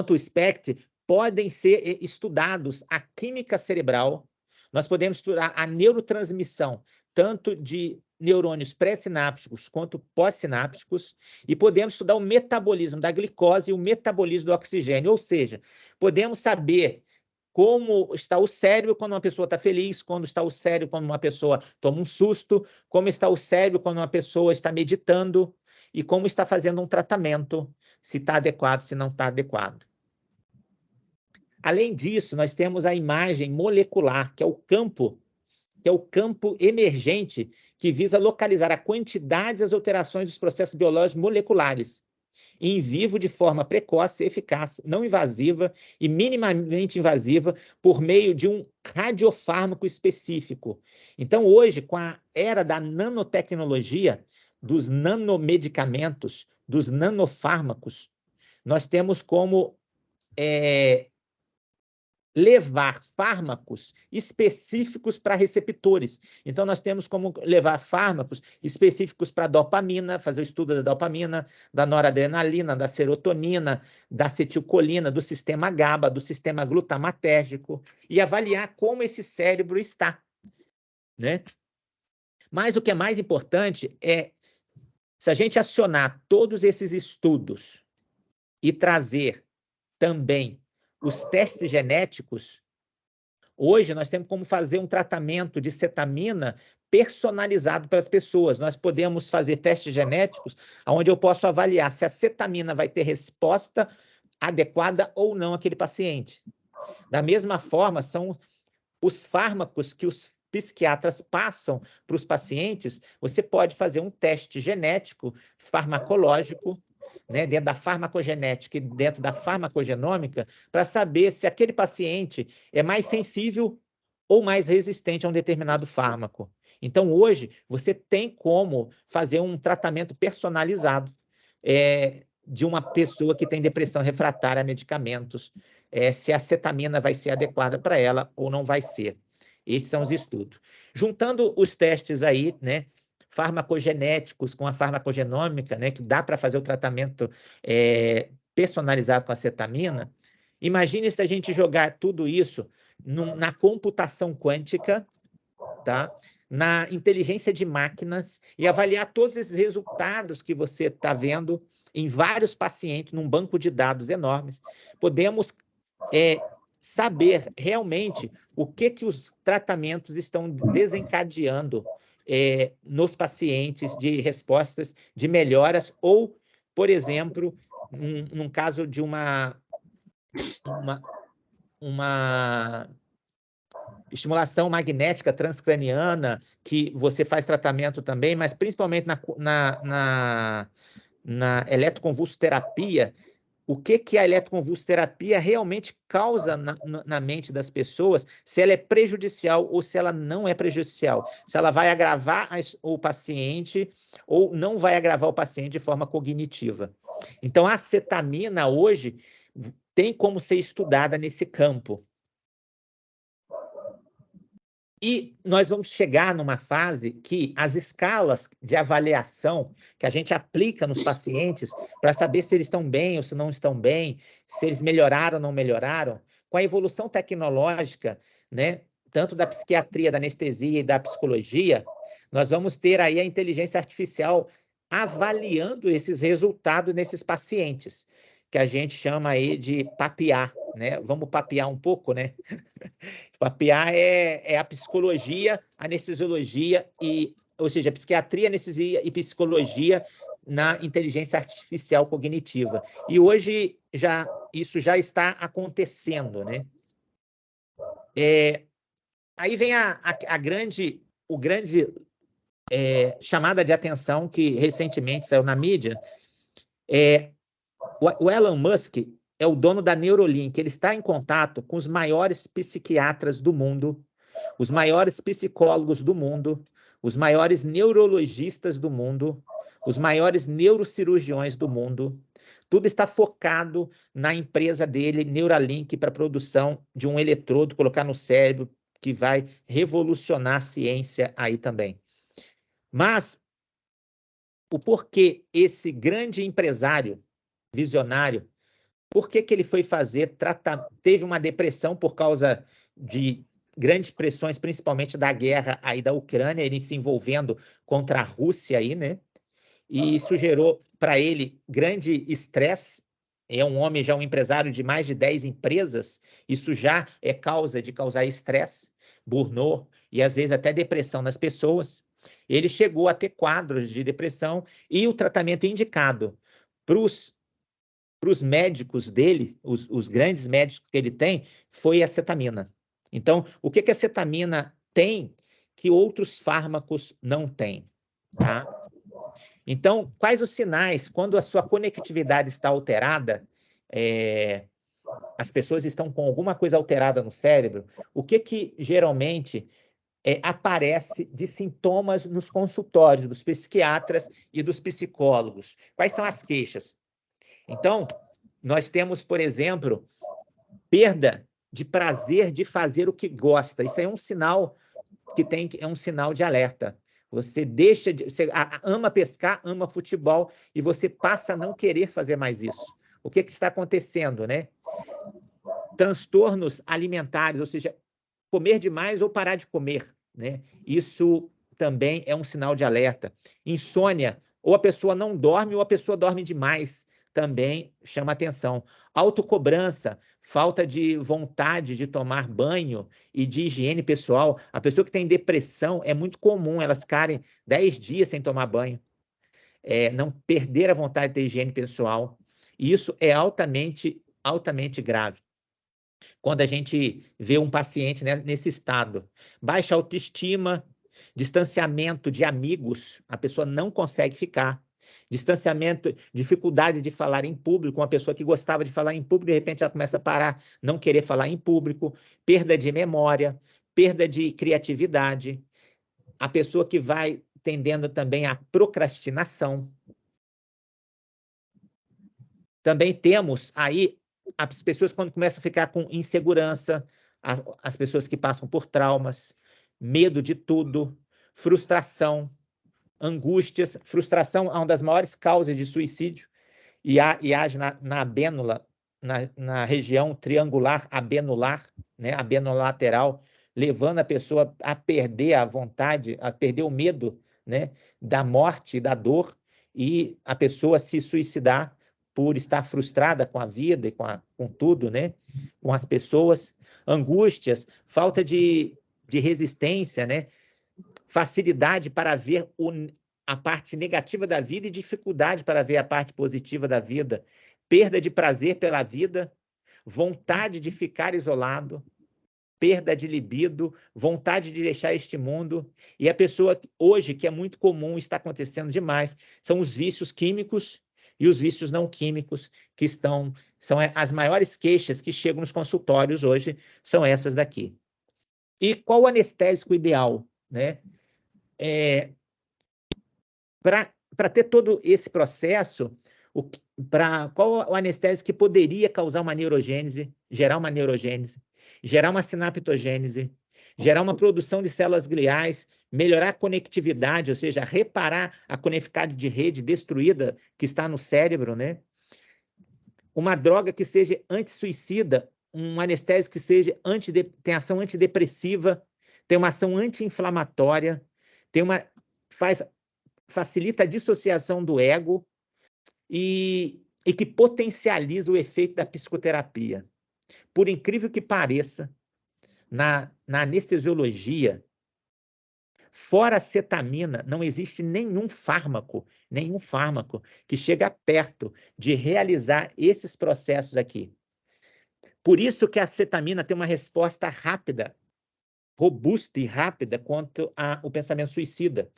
o SPECT, podem ser estudados a química cerebral. Nós podemos estudar a neurotransmissão, tanto de neurônios pré-sinápticos quanto pós-sinápticos, e podemos estudar o metabolismo da glicose e o metabolismo do oxigênio, ou seja, podemos saber como está o cérebro quando uma pessoa está feliz, como está o cérebro quando uma pessoa toma um susto, como está o cérebro quando uma pessoa está meditando, e como está fazendo um tratamento, se está adequado, se não está adequado. Além disso, nós temos a imagem molecular, que é o campo emergente que visa localizar a quantidade e as alterações dos processos biológicos moleculares em vivo de forma precoce, eficaz, não invasiva e minimamente invasiva por meio de um radiofármaco específico. Então, hoje, com a era da nanotecnologia, dos nanomedicamentos, dos nanofármacos, nós temos como levar fármacos específicos para receptores. Então, nós temos como levar fármacos específicos para dopamina, fazer o estudo da dopamina, da noradrenalina, da serotonina, da acetilcolina, do sistema GABA, do sistema glutamatérgico, e avaliar como esse cérebro está, né? Mas o que é mais importante é, se a gente acionar todos esses estudos e trazer também os testes genéticos, hoje nós temos como fazer um tratamento de cetamina personalizado para as pessoas. Nós podemos fazer testes genéticos onde eu posso avaliar se a cetamina vai ter resposta adequada ou não àquele paciente. Da mesma forma, são os fármacos que os psiquiatras passam para os pacientes. Você pode fazer um teste genético, farmacológico, né, dentro da farmacogenética e dentro da farmacogenômica, para saber se aquele paciente é mais sensível ou mais resistente a um determinado fármaco. Então, hoje, você tem como fazer um tratamento personalizado de uma pessoa que tem depressão refratária a medicamentos, se a cetamina vai ser adequada para ela ou não vai ser. Esses são os estudos. Juntando os testes aí, né, farmacogenéticos com a farmacogenômica, né, que dá para fazer o tratamento personalizado com a cetamina. Imagine se a gente jogar tudo isso na computação quântica, tá? Na inteligência de máquinas e avaliar todos esses resultados que você está vendo em vários pacientes, num banco de dados enormes. Podemos saber realmente o que os tratamentos estão desencadeando nos pacientes de respostas de melhoras ou, por exemplo, num caso de uma estimulação magnética transcraniana, que você faz tratamento também, mas principalmente na eletroconvulsoterapia. O que a eletroconvulsoterapia realmente causa na mente das pessoas, se ela é prejudicial ou se ela não é prejudicial, se ela vai agravar o paciente ou não vai agravar o paciente de forma cognitiva. Então, a acetamina hoje tem como ser estudada nesse campo. E nós vamos chegar numa fase que as escalas de avaliação que a gente aplica nos pacientes para saber se eles estão bem ou se não estão bem, se eles melhoraram ou não melhoraram, com a evolução tecnológica, né, tanto da psiquiatria, da anestesia e da psicologia, nós vamos ter aí a inteligência artificial avaliando esses resultados nesses pacientes, que a gente chama aí de papear, né? Vamos papear um pouco, né? Papear é a psicologia, a anestesiologia, ou seja, a psiquiatria, anestesia e psicologia na inteligência artificial cognitiva. E hoje isso já está acontecendo, né? Aí vem o grande chamada de atenção que recentemente saiu na mídia. O Elon Musk é o dono da Neuralink, ele está em contato com os maiores psiquiatras do mundo, os maiores psicólogos do mundo, os maiores neurologistas do mundo, os maiores neurocirurgiões do mundo. Tudo está focado na empresa dele, Neuralink, para a produção de um eletrodo, colocar no cérebro, que vai revolucionar a ciência aí também. Mas o porquê esse grande empresário, visionário, por que ele foi fazer, teve uma depressão por causa de grandes pressões, principalmente da guerra aí da Ucrânia, ele se envolvendo contra a Rússia aí, né? E isso gerou para ele grande estresse. É um homem, já um empresário de mais de 10 empresas, isso já é causa de causar estresse, burnout e às vezes até depressão nas pessoas. Ele chegou a ter quadros de depressão e o tratamento indicado para os médicos dele, os grandes médicos que ele tem, foi a acetamina. Então, o que a acetamina tem que outros fármacos não têm, tá? Então, quais os sinais quando a sua conectividade está alterada, as pessoas estão com alguma coisa alterada no cérebro, o que geralmente aparece de sintomas nos consultórios dos psiquiatras e dos psicólogos? Quais são as queixas? Então, nós temos, por exemplo, perda de prazer de fazer o que gosta. Isso é um sinal é um sinal de alerta. Você ama pescar, ama futebol e você passa a não querer fazer mais isso. O que está acontecendo, né? Transtornos alimentares, ou seja, comer demais ou parar de comer, né? Isso também é um sinal de alerta. Insônia, ou a pessoa não dorme ou a pessoa dorme demais, também chama atenção. Autocobrança, falta de vontade de tomar banho e de higiene pessoal. A pessoa que tem depressão, é muito comum elas ficarem 10 dias sem tomar banho. Não perder a vontade de ter higiene pessoal. E isso é altamente grave. Quando a gente vê um paciente, né, nesse estado. Baixa autoestima, distanciamento de amigos, a pessoa não consegue ficar. Distanciamento, dificuldade de falar em público, uma pessoa que gostava de falar em público, de repente ela começa a parar, não querer falar em público, perda de memória, perda de criatividade, a pessoa que vai tendendo também à procrastinação. Também temos aí as pessoas quando começam a ficar com insegurança, as pessoas que passam por traumas, medo de tudo, frustração, angústias. Frustração é uma das maiores causas de suicídio e age na abênula, na região triangular abenular, né, abenolateral, levando a pessoa a perder a vontade, a perder o medo, né, da morte e da dor, e a pessoa se suicidar por estar frustrada com a vida e com tudo, né, com as pessoas. Angústias, falta de resistência, né, facilidade para ver a parte negativa da vida e dificuldade para ver a parte positiva da vida, perda de prazer pela vida, vontade de ficar isolado, perda de libido, vontade de deixar este mundo. E a pessoa, hoje, que é muito comum, está acontecendo demais, são os vícios químicos e os vícios não químicos, que são as maiores queixas que chegam nos consultórios hoje, são essas daqui. E qual o anestésico ideal, né? Para ter todo esse processo, qual o anestésico que poderia causar uma neurogênese, gerar uma sinaptogênese, gerar uma produção de células gliais, melhorar a conectividade, ou seja, reparar a conectividade de rede destruída que está no cérebro, né? Uma droga que seja antisuicida, um anestésico que seja tem ação antidepressiva, tem uma ação anti-inflamatória, facilita a dissociação do ego e que potencializa o efeito da psicoterapia. Por incrível que pareça, na anestesiologia, fora a cetamina, não existe nenhum fármaco que chega perto de realizar esses processos aqui. Por isso que a cetamina tem uma resposta rápida, robusta e rápida quanto ao pensamento suicida,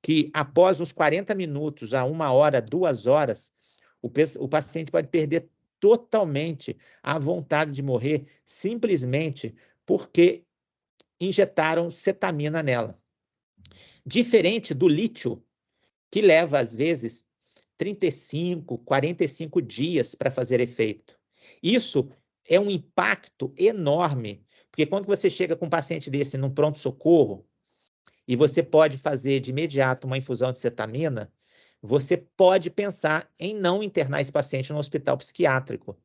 que após uns 40 minutos a 1 hora, 2 horas, o paciente pode perder totalmente a vontade de morrer simplesmente porque injetaram cetamina nela. Diferente do lítio, que leva, às vezes, 35, 45 dias para fazer efeito. Isso é um impacto enorme, porque quando você chega com um paciente desse num pronto-socorro, e você pode fazer de imediato uma infusão de cetamina, você pode pensar em não internar esse paciente no hospital psiquiátrico.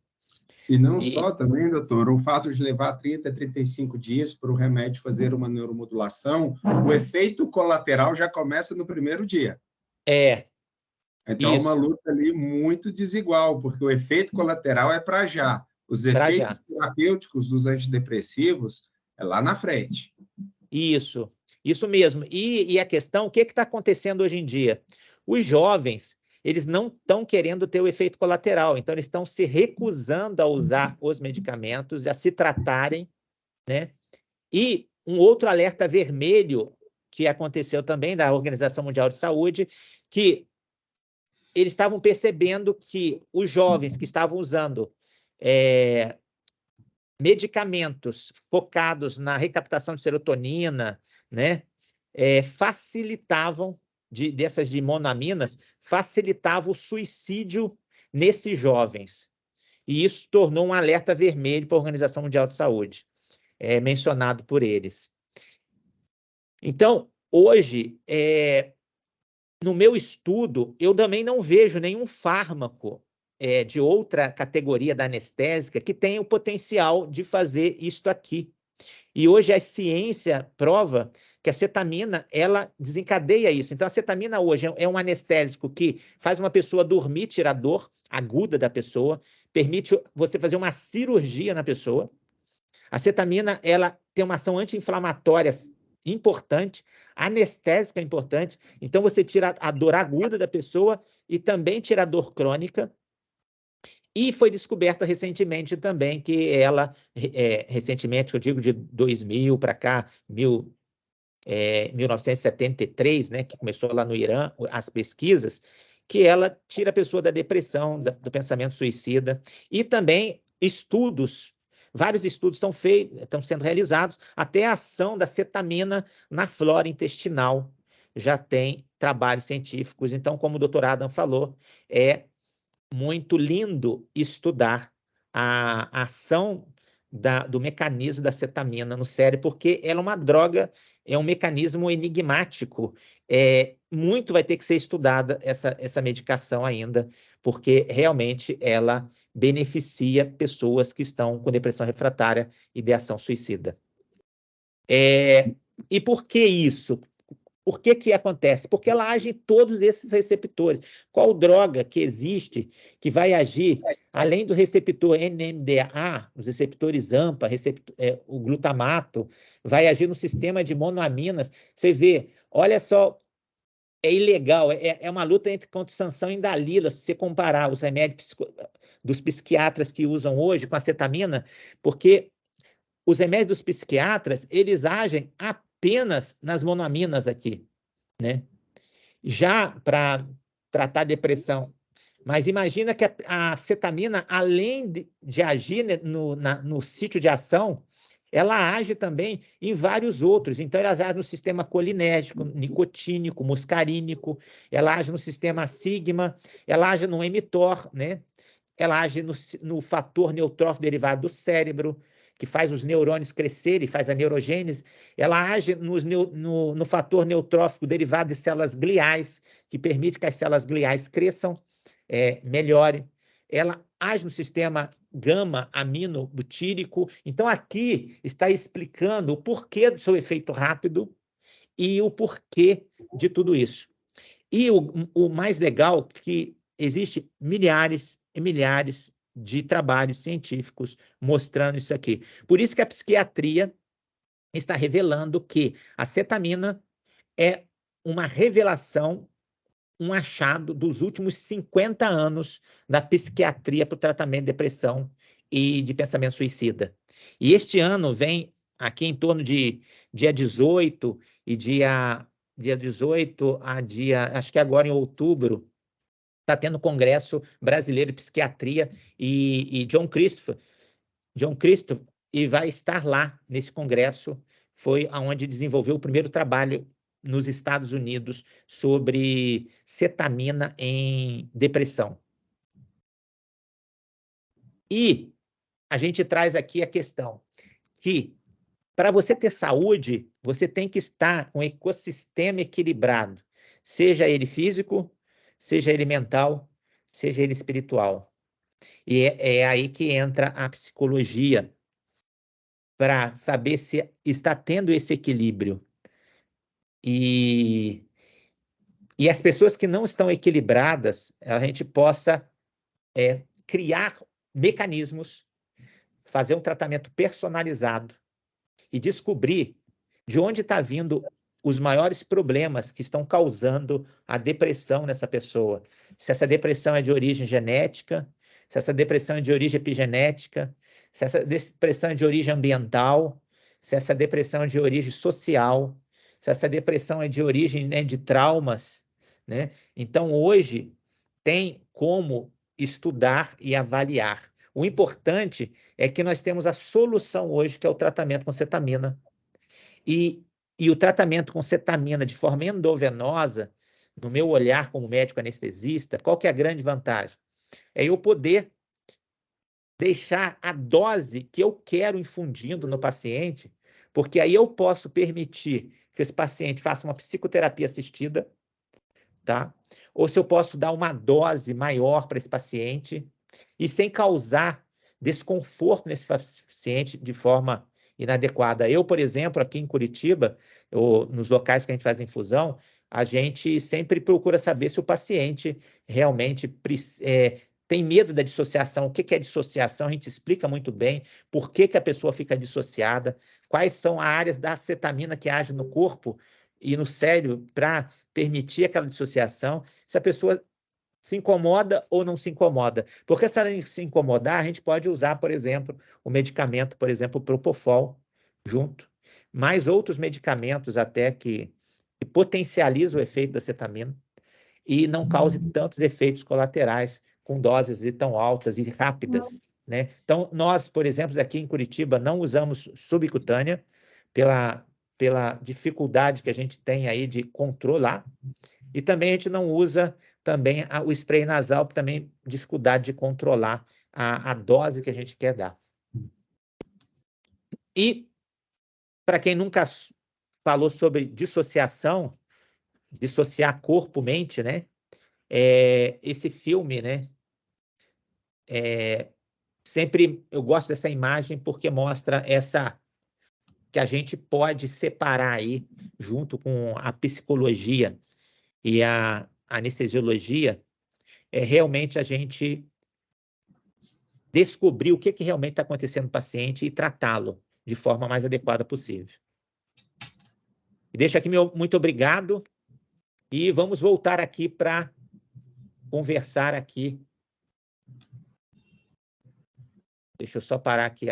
E não só também, doutor, o fato de levar 30, 35 dias para o remédio fazer uma neuromodulação, o efeito colateral já começa no primeiro dia. Então, é uma luta ali muito desigual, porque o efeito colateral é para já. Os efeitos terapêuticos dos antidepressivos é lá na frente. Isso mesmo. E a questão, o que está acontecendo hoje em dia? Os jovens, eles não estão querendo ter o efeito colateral, então eles estão se recusando a usar os medicamentos, a se tratarem, né? E um outro alerta vermelho que aconteceu também da Organização Mundial de Saúde, que eles estavam percebendo que os jovens que estavam usando medicamentos focados na recaptação de serotonina, né, facilitavam, dessas de monoaminas, facilitava o suicídio nesses jovens. E isso tornou um alerta vermelho para a Organização Mundial de Saúde, mencionado por eles. Então, hoje, no meu estudo, eu também não vejo nenhum fármaco de outra categoria da anestésica que tenha o potencial de fazer isto aqui. E hoje a ciência prova que a cetamina, ela desencadeia isso. Então, a cetamina hoje é um anestésico que faz uma pessoa dormir, tira a dor aguda da pessoa, permite você fazer uma cirurgia na pessoa. A cetamina, ela tem uma ação anti-inflamatória importante, anestésica importante. Então, você tira a dor aguda da pessoa e também tira a dor crônica. E foi descoberta recentemente também que ela, recentemente, eu digo de 2000 para cá, 1973, né, que começou lá no Irã, as pesquisas, que ela tira a pessoa da depressão, do pensamento suicida, e também vários estudos estão sendo realizados, até a ação da cetamina na flora intestinal, já tem trabalhos científicos. Então, como o doutor Adam falou, é muito lindo estudar a ação do mecanismo da cetamina no cérebro, porque ela é uma droga, é um mecanismo enigmático. Muito vai ter que ser estudada essa medicação ainda, porque realmente ela beneficia pessoas que estão com depressão refratária e ideação suicida. E por que isso? Por que acontece? Porque ela age em todos esses receptores. Qual droga que existe que vai agir, além do receptor NMDA, os receptores AMPA, o glutamato, vai agir no sistema de monoaminas? Você vê, olha só, é ilegal, é uma luta contra Sansão e Dalila, se você comparar os remédios dos psiquiatras que usam hoje com a cetamina, porque os remédios dos psiquiatras, eles agem apenas nas monoaminas aqui, né? Já para tratar depressão. Mas imagina que a cetamina, além de agir no sítio de ação, ela age também em vários outros. Então, ela age no sistema colinérgico, nicotínico, muscarínico, ela age no sistema sigma, ela age no mTOR, né? Ela age no fator neutrófilo derivado do cérebro, que faz os neurônios crescerem, faz a neurogênese. Ela age no fator neutrófico derivado de células gliais, que permite que as células gliais cresçam, melhorem. Ela age no sistema gama-aminobutírico. Então, aqui está explicando o porquê do seu efeito rápido e o porquê de tudo isso. E o mais legal é que existe milhares e milhares de trabalhos científicos mostrando isso aqui. Por isso que a psiquiatria está revelando que a cetamina é uma revelação, um achado dos últimos 50 anos da psiquiatria para o tratamento de depressão e de pensamento suicida. E este ano vem aqui em torno de dia 18 e dia 18 a dia, acho que agora em outubro, está tendo Congresso Brasileiro de Psiquiatria e John Christopher, e vai estar lá nesse congresso, foi aonde desenvolveu o primeiro trabalho nos Estados Unidos sobre cetamina em depressão. E a gente traz aqui a questão que, para você ter saúde, você tem que estar com um ecossistema equilibrado, seja ele físico, seja ele mental, seja ele espiritual. E é aí que entra a psicologia, para saber se está tendo esse equilíbrio. E as pessoas que não estão equilibradas, a gente possa criar mecanismos, fazer um tratamento personalizado e descobrir de onde está vindo os maiores problemas que estão causando a depressão nessa pessoa. Se essa depressão é de origem genética, se essa depressão é de origem epigenética, se essa depressão é de origem ambiental, se essa depressão é de origem social, se essa depressão é de origem, né, de traumas, né? Então, hoje, tem como estudar e avaliar. O importante é que nós temos a solução hoje, que é o tratamento com cetamina. E o tratamento com cetamina de forma endovenosa, no meu olhar como médico anestesista, qual que é a grande vantagem? É eu poder deixar a dose que eu quero infundindo no paciente, porque aí eu posso permitir que esse paciente faça uma psicoterapia assistida, tá? Ou se eu posso dar uma dose maior para esse paciente e sem causar desconforto nesse paciente de forma inadequada. Eu, por exemplo, aqui em Curitiba, nos locais que a gente faz infusão, a gente sempre procura saber se o paciente realmente tem medo da dissociação. O que é dissociação? A gente explica muito bem por que a pessoa fica dissociada, quais são as áreas da cetamina que agem no corpo e no cérebro para permitir aquela dissociação, se a pessoa se incomoda ou não se incomoda. Porque se ela se incomodar, a gente pode usar, por exemplo, o medicamento, por exemplo, o Propofol, junto, mais outros medicamentos até que potencializam o efeito da cetamina e não cause tantos efeitos colaterais com doses tão altas e rápidas, né? Então, nós, por exemplo, aqui em Curitiba, não usamos subcutânea pela dificuldade que a gente tem aí de controlar, e também a gente não usa também o spray nasal, por também dificuldade de controlar a dose que a gente quer dar. E, para quem nunca falou sobre dissociação, dissociar corpo-mente, né? Esse filme, né? Sempre eu gosto dessa imagem porque mostra que a gente pode separar aí, junto com a psicologia e a anestesiologia, realmente a gente descobrir o que realmente está acontecendo no paciente e tratá-lo de forma mais adequada possível. E deixo aqui meu muito obrigado e vamos voltar aqui para conversar aqui. Deixa eu só parar aqui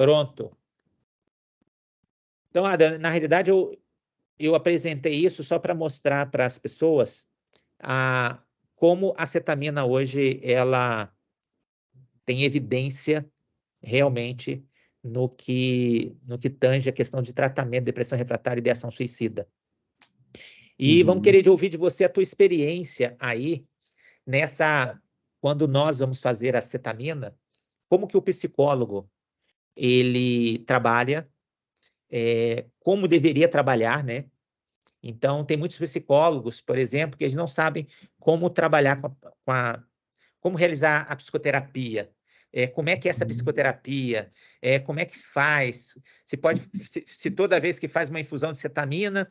Pronto. Então, Ada, na realidade, eu apresentei isso só para mostrar para as pessoas como a cetamina hoje ela tem evidência realmente no que tange a questão de tratamento de depressão refratária e ideação suicida. E vamos querer ouvir de você a tua experiência aí quando nós vamos fazer a cetamina, como que o psicólogo ele trabalha, como deveria trabalhar, né? Então, tem muitos psicólogos, por exemplo, que eles não sabem como trabalhar como realizar a psicoterapia. Como é que é essa psicoterapia? Como é que se faz? Se toda vez que faz uma infusão de cetamina,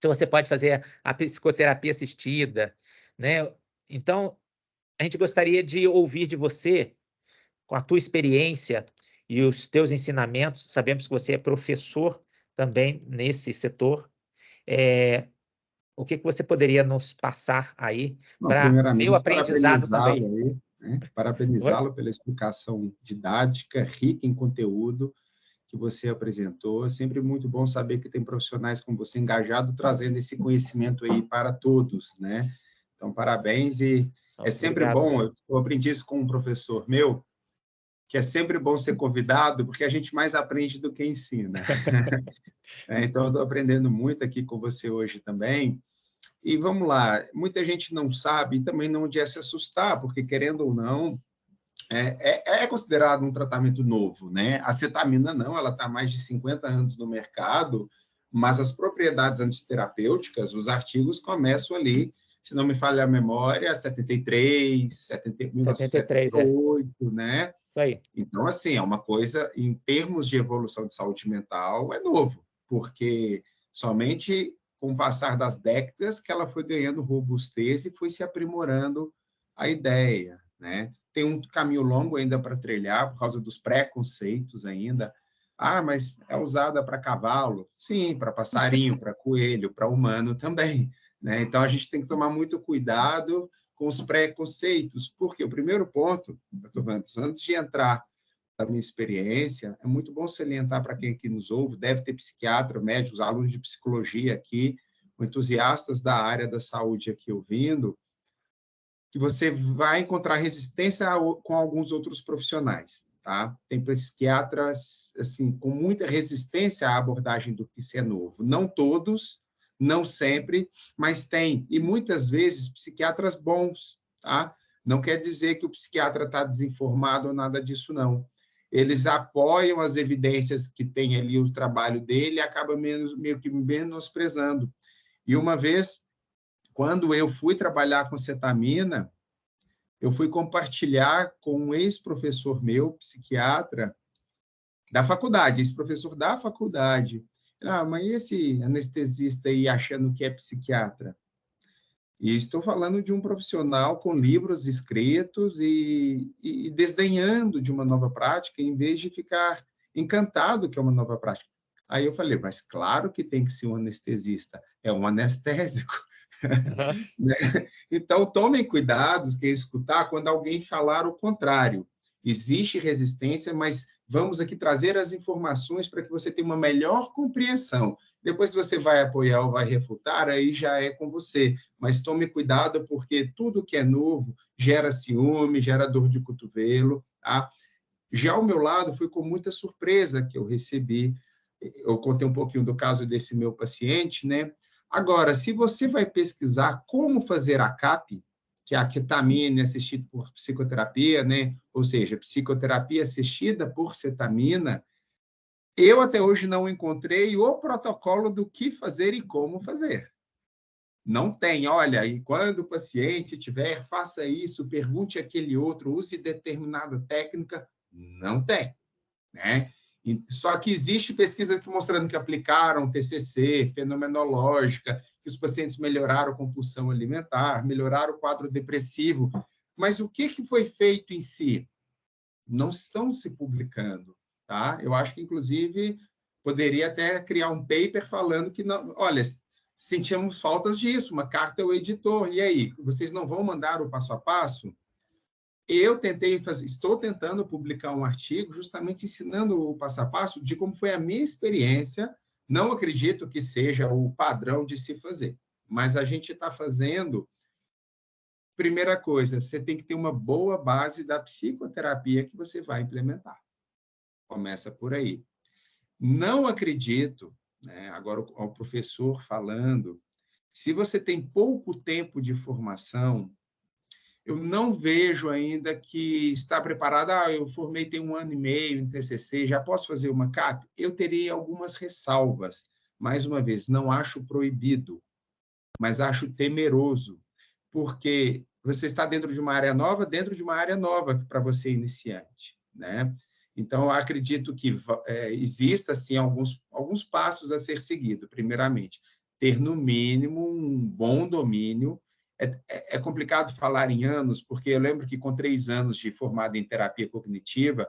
se você pode fazer a psicoterapia assistida, né? Então, a gente gostaria de ouvir de você, com a tua experiência e os teus ensinamentos. Sabemos que você é professor também nesse setor. O que você poderia nos passar aí para meu Primeiramente, aprendizado também? aí, né? Parabenizá-lo pela explicação didática, rica em conteúdo que você apresentou. É sempre muito bom saber que tem profissionais como você engajado trazendo esse conhecimento aí para todos, né? Então, parabéns e é sempre bom. Eu aprendi isso com um professor meu, que é sempre bom ser convidado, porque a gente mais aprende do que ensina. Então, eu estou aprendendo muito aqui com você hoje também. E vamos lá, muita gente não sabe e também não devia se assustar, porque, querendo ou não, é considerado um tratamento novo, né? A cetamina não, ela está há mais de 50 anos no mercado, mas as propriedades antiterapêuticas, os artigos começam ali, se não me falha a memória, 73, 1978, né? Isso aí. Então, assim, é uma coisa, em termos de evolução de saúde mental, é novo, porque somente com o passar das décadas que ela foi ganhando robustez e foi se aprimorando a ideia, né? Tem um caminho longo ainda para trilhar, por causa dos preconceitos ainda. Mas é usada para cavalo? Sim, para passarinho, para coelho, para humano também, né? Então, a gente tem que tomar muito cuidado com os preconceitos, porque o primeiro ponto, antes de entrar na minha experiência, é muito bom salientar para quem aqui nos ouve, deve ter psiquiatra, médicos, alunos de psicologia aqui, entusiastas da área da saúde aqui ouvindo, que você vai encontrar resistência com alguns outros profissionais, tá? Tem psiquiatras, assim, com muita resistência à abordagem do que isso é novo. Não todos, não sempre, mas tem. E muitas vezes psiquiatras bons, tá? Não quer dizer que o psiquiatra está desinformado ou nada disso, não. Eles apoiam as evidências que tem ali o trabalho dele e acabam meio que menosprezando. E uma vez, quando eu fui trabalhar com cetamina, eu fui compartilhar com um ex-professor meu, psiquiatra, da faculdade, ex-professor da faculdade. Mas e esse anestesista aí achando que é psiquiatra? E estou falando de um profissional com livros escritos e desdenhando de uma nova prática, em vez de ficar encantado que é uma nova prática. Aí eu falei, mas claro que tem que ser um anestesista, é um anestésico. Né? Então, tomem cuidados, quem escutar, quando alguém falar o contrário. Existe resistência, mas vamos aqui trazer as informações para que você tenha uma melhor compreensão. Depois, se você vai apoiar ou vai refutar, aí já é com você. Mas tome cuidado, porque tudo que é novo gera ciúme, gera dor de cotovelo. Tá? Já ao meu lado, foi com muita surpresa que eu recebi. Eu contei um pouquinho do caso desse meu paciente, né? Agora, se você vai pesquisar como fazer a CAP, que é a ketamina assistida por psicoterapia, né? Ou seja, psicoterapia assistida por cetamina, eu até hoje não encontrei o protocolo do que fazer e como fazer. Não tem, olha, e quando o paciente tiver, faça isso, pergunte aquele outro, use determinada técnica. Não tem, né? Só que existe pesquisa mostrando que aplicaram TCC, fenomenológica, que os pacientes melhoraram a compulsão alimentar, melhoraram o quadro depressivo. Mas o que foi feito em si? Não estão se publicando, tá? Eu acho que, inclusive, poderia até criar um paper falando que, não, olha, sentimos faltas disso, uma carta ao editor, e aí, vocês não vão mandar o passo a passo? estou tentando publicar um artigo justamente ensinando o passo a passo de como foi a minha experiência. Não acredito que seja o padrão de se fazer, mas a gente está fazendo. Primeira coisa, você tem que ter uma boa base da psicoterapia que você vai implementar. Começa por aí. Não acredito, né, agora o professor falando, se você tem pouco tempo de formação, eu não vejo ainda que está preparado. Eu formei tem 1 ano e meio em TCC, já posso fazer uma CAP? Eu teria algumas ressalvas. Mais uma vez, não acho proibido, mas acho temeroso, porque você está dentro de uma área nova para você iniciante, né? Então, eu acredito que exista, sim, alguns passos a ser seguido. Primeiramente, ter, no mínimo, um bom domínio. É complicado falar em anos, porque eu lembro que, com 3 anos de formado em terapia cognitiva,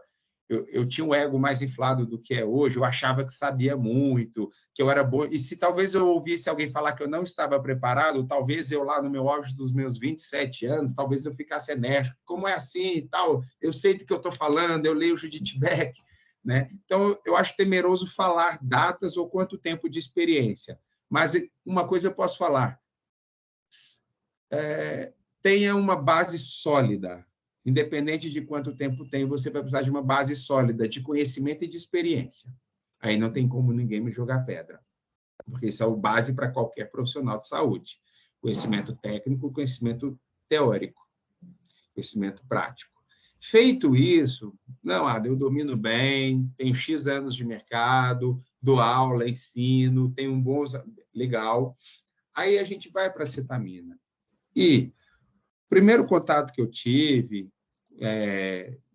eu tinha um ego mais inflado do que é hoje, eu achava que sabia muito, que eu era bom, e se talvez eu ouvisse alguém falar que eu não estava preparado, talvez eu lá no meu auge dos meus 27 anos, talvez eu ficasse enérgico, como é assim e tal, eu sei do que eu estou falando, eu leio o Judith Beck, né? Então, eu acho temeroso falar datas ou quanto tempo de experiência, mas uma coisa eu posso falar, tenha uma base sólida. Independente de quanto tempo tem, você vai precisar de uma base sólida de conhecimento e de experiência. Aí não tem como ninguém me jogar pedra, porque isso é o base para qualquer profissional de saúde. Conhecimento técnico, conhecimento teórico, conhecimento prático. Feito isso, não, Ada, eu domino bem, tenho X anos de mercado, dou aula, ensino, tenho um bom... Legal. Aí a gente vai para a cetamina. E o primeiro contato que eu tive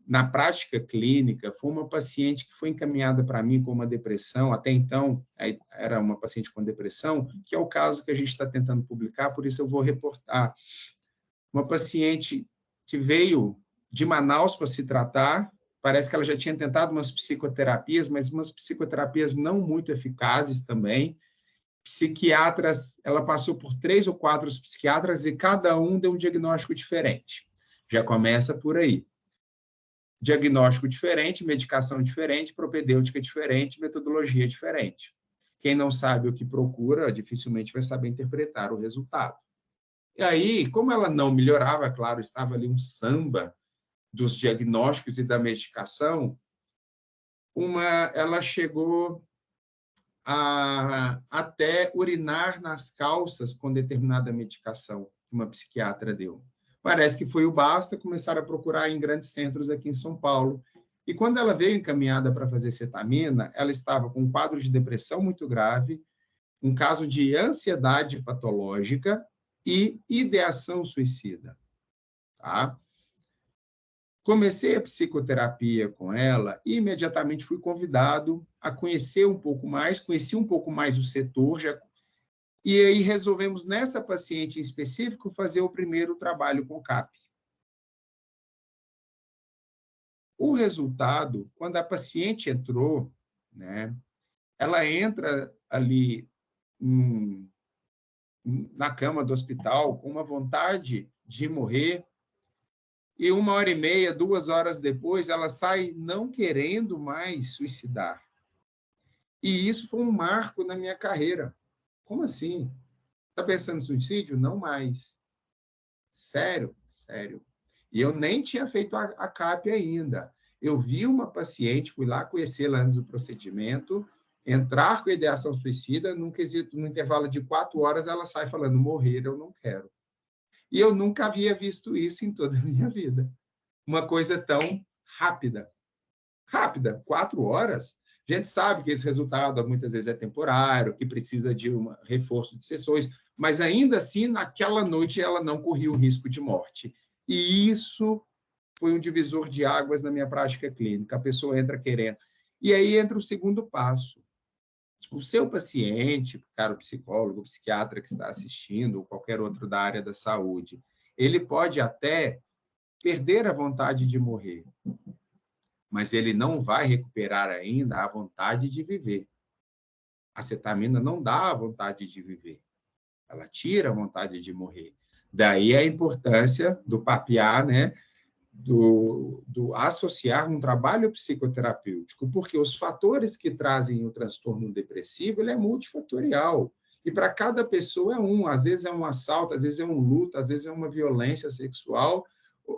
na prática clínica foi uma paciente que foi encaminhada para mim com uma depressão. Até então, era uma paciente com depressão, que é o caso que a gente está tentando publicar, por isso eu vou reportar. Uma paciente que veio de Manaus para se tratar, parece que ela já tinha tentado umas psicoterapias, mas umas psicoterapias não muito eficazes também. Psiquiatras, ela passou por 3 ou 4 psiquiatras e cada um deu um diagnóstico diferente. Já começa por aí. Diagnóstico diferente, medicação diferente, propedêutica diferente, metodologia diferente. Quem não sabe o que procura, dificilmente vai saber interpretar o resultado. E aí, como ela não melhorava, claro, estava ali um samba dos diagnósticos e da medicação, ela chegou até urinar nas calças com determinada medicação que uma psiquiatra deu. Parece que foi o basta, começaram a procurar em grandes centros aqui em São Paulo. E quando ela veio encaminhada para fazer cetamina, ela estava com um quadro de depressão muito grave, um caso de ansiedade patológica e ideação suicida. Tá? Comecei a psicoterapia com ela e imediatamente fui convidado a conhecer um pouco mais, conheci um pouco mais o setor, e aí resolvemos, nessa paciente em específico, fazer o primeiro trabalho com CAP. O resultado, quando a paciente entrou, né, ela entra ali na cama do hospital com uma vontade de morrer, e 1h30, 2 horas depois, ela sai não querendo mais suicidar. E isso foi um marco na minha carreira. Como assim? Está pensando em suicídio? Não mais. Sério, sério. E eu nem tinha feito a CAP ainda. Eu vi uma paciente, fui lá conhecê-la antes do procedimento, entrar com a ideação suicida, no intervalo de 4 horas, ela sai falando, morrer eu não quero. E eu nunca havia visto isso em toda a minha vida. Uma coisa tão rápida. Rápida, 4 horas. A gente sabe que esse resultado muitas vezes é temporário, que precisa de um reforço de sessões, mas ainda assim, naquela noite, ela não corria o risco de morte. E isso foi um divisor de águas na minha prática clínica. A pessoa entra querendo. E aí entra o segundo passo. O seu paciente, cara, o psicólogo, o psiquiatra que está assistindo, ou qualquer outro da área da saúde, ele pode até perder a vontade de morrer, mas ele não vai recuperar ainda a vontade de viver. A cetamina não dá a vontade de viver. Ela tira a vontade de morrer. Daí a importância do PAPIA, né? do associar um trabalho psicoterapêutico, porque os fatores que trazem o transtorno depressivo, ele é multifatorial. E para cada pessoa é um. Às vezes é um assalto, às vezes é um luto, às vezes é uma violência sexual,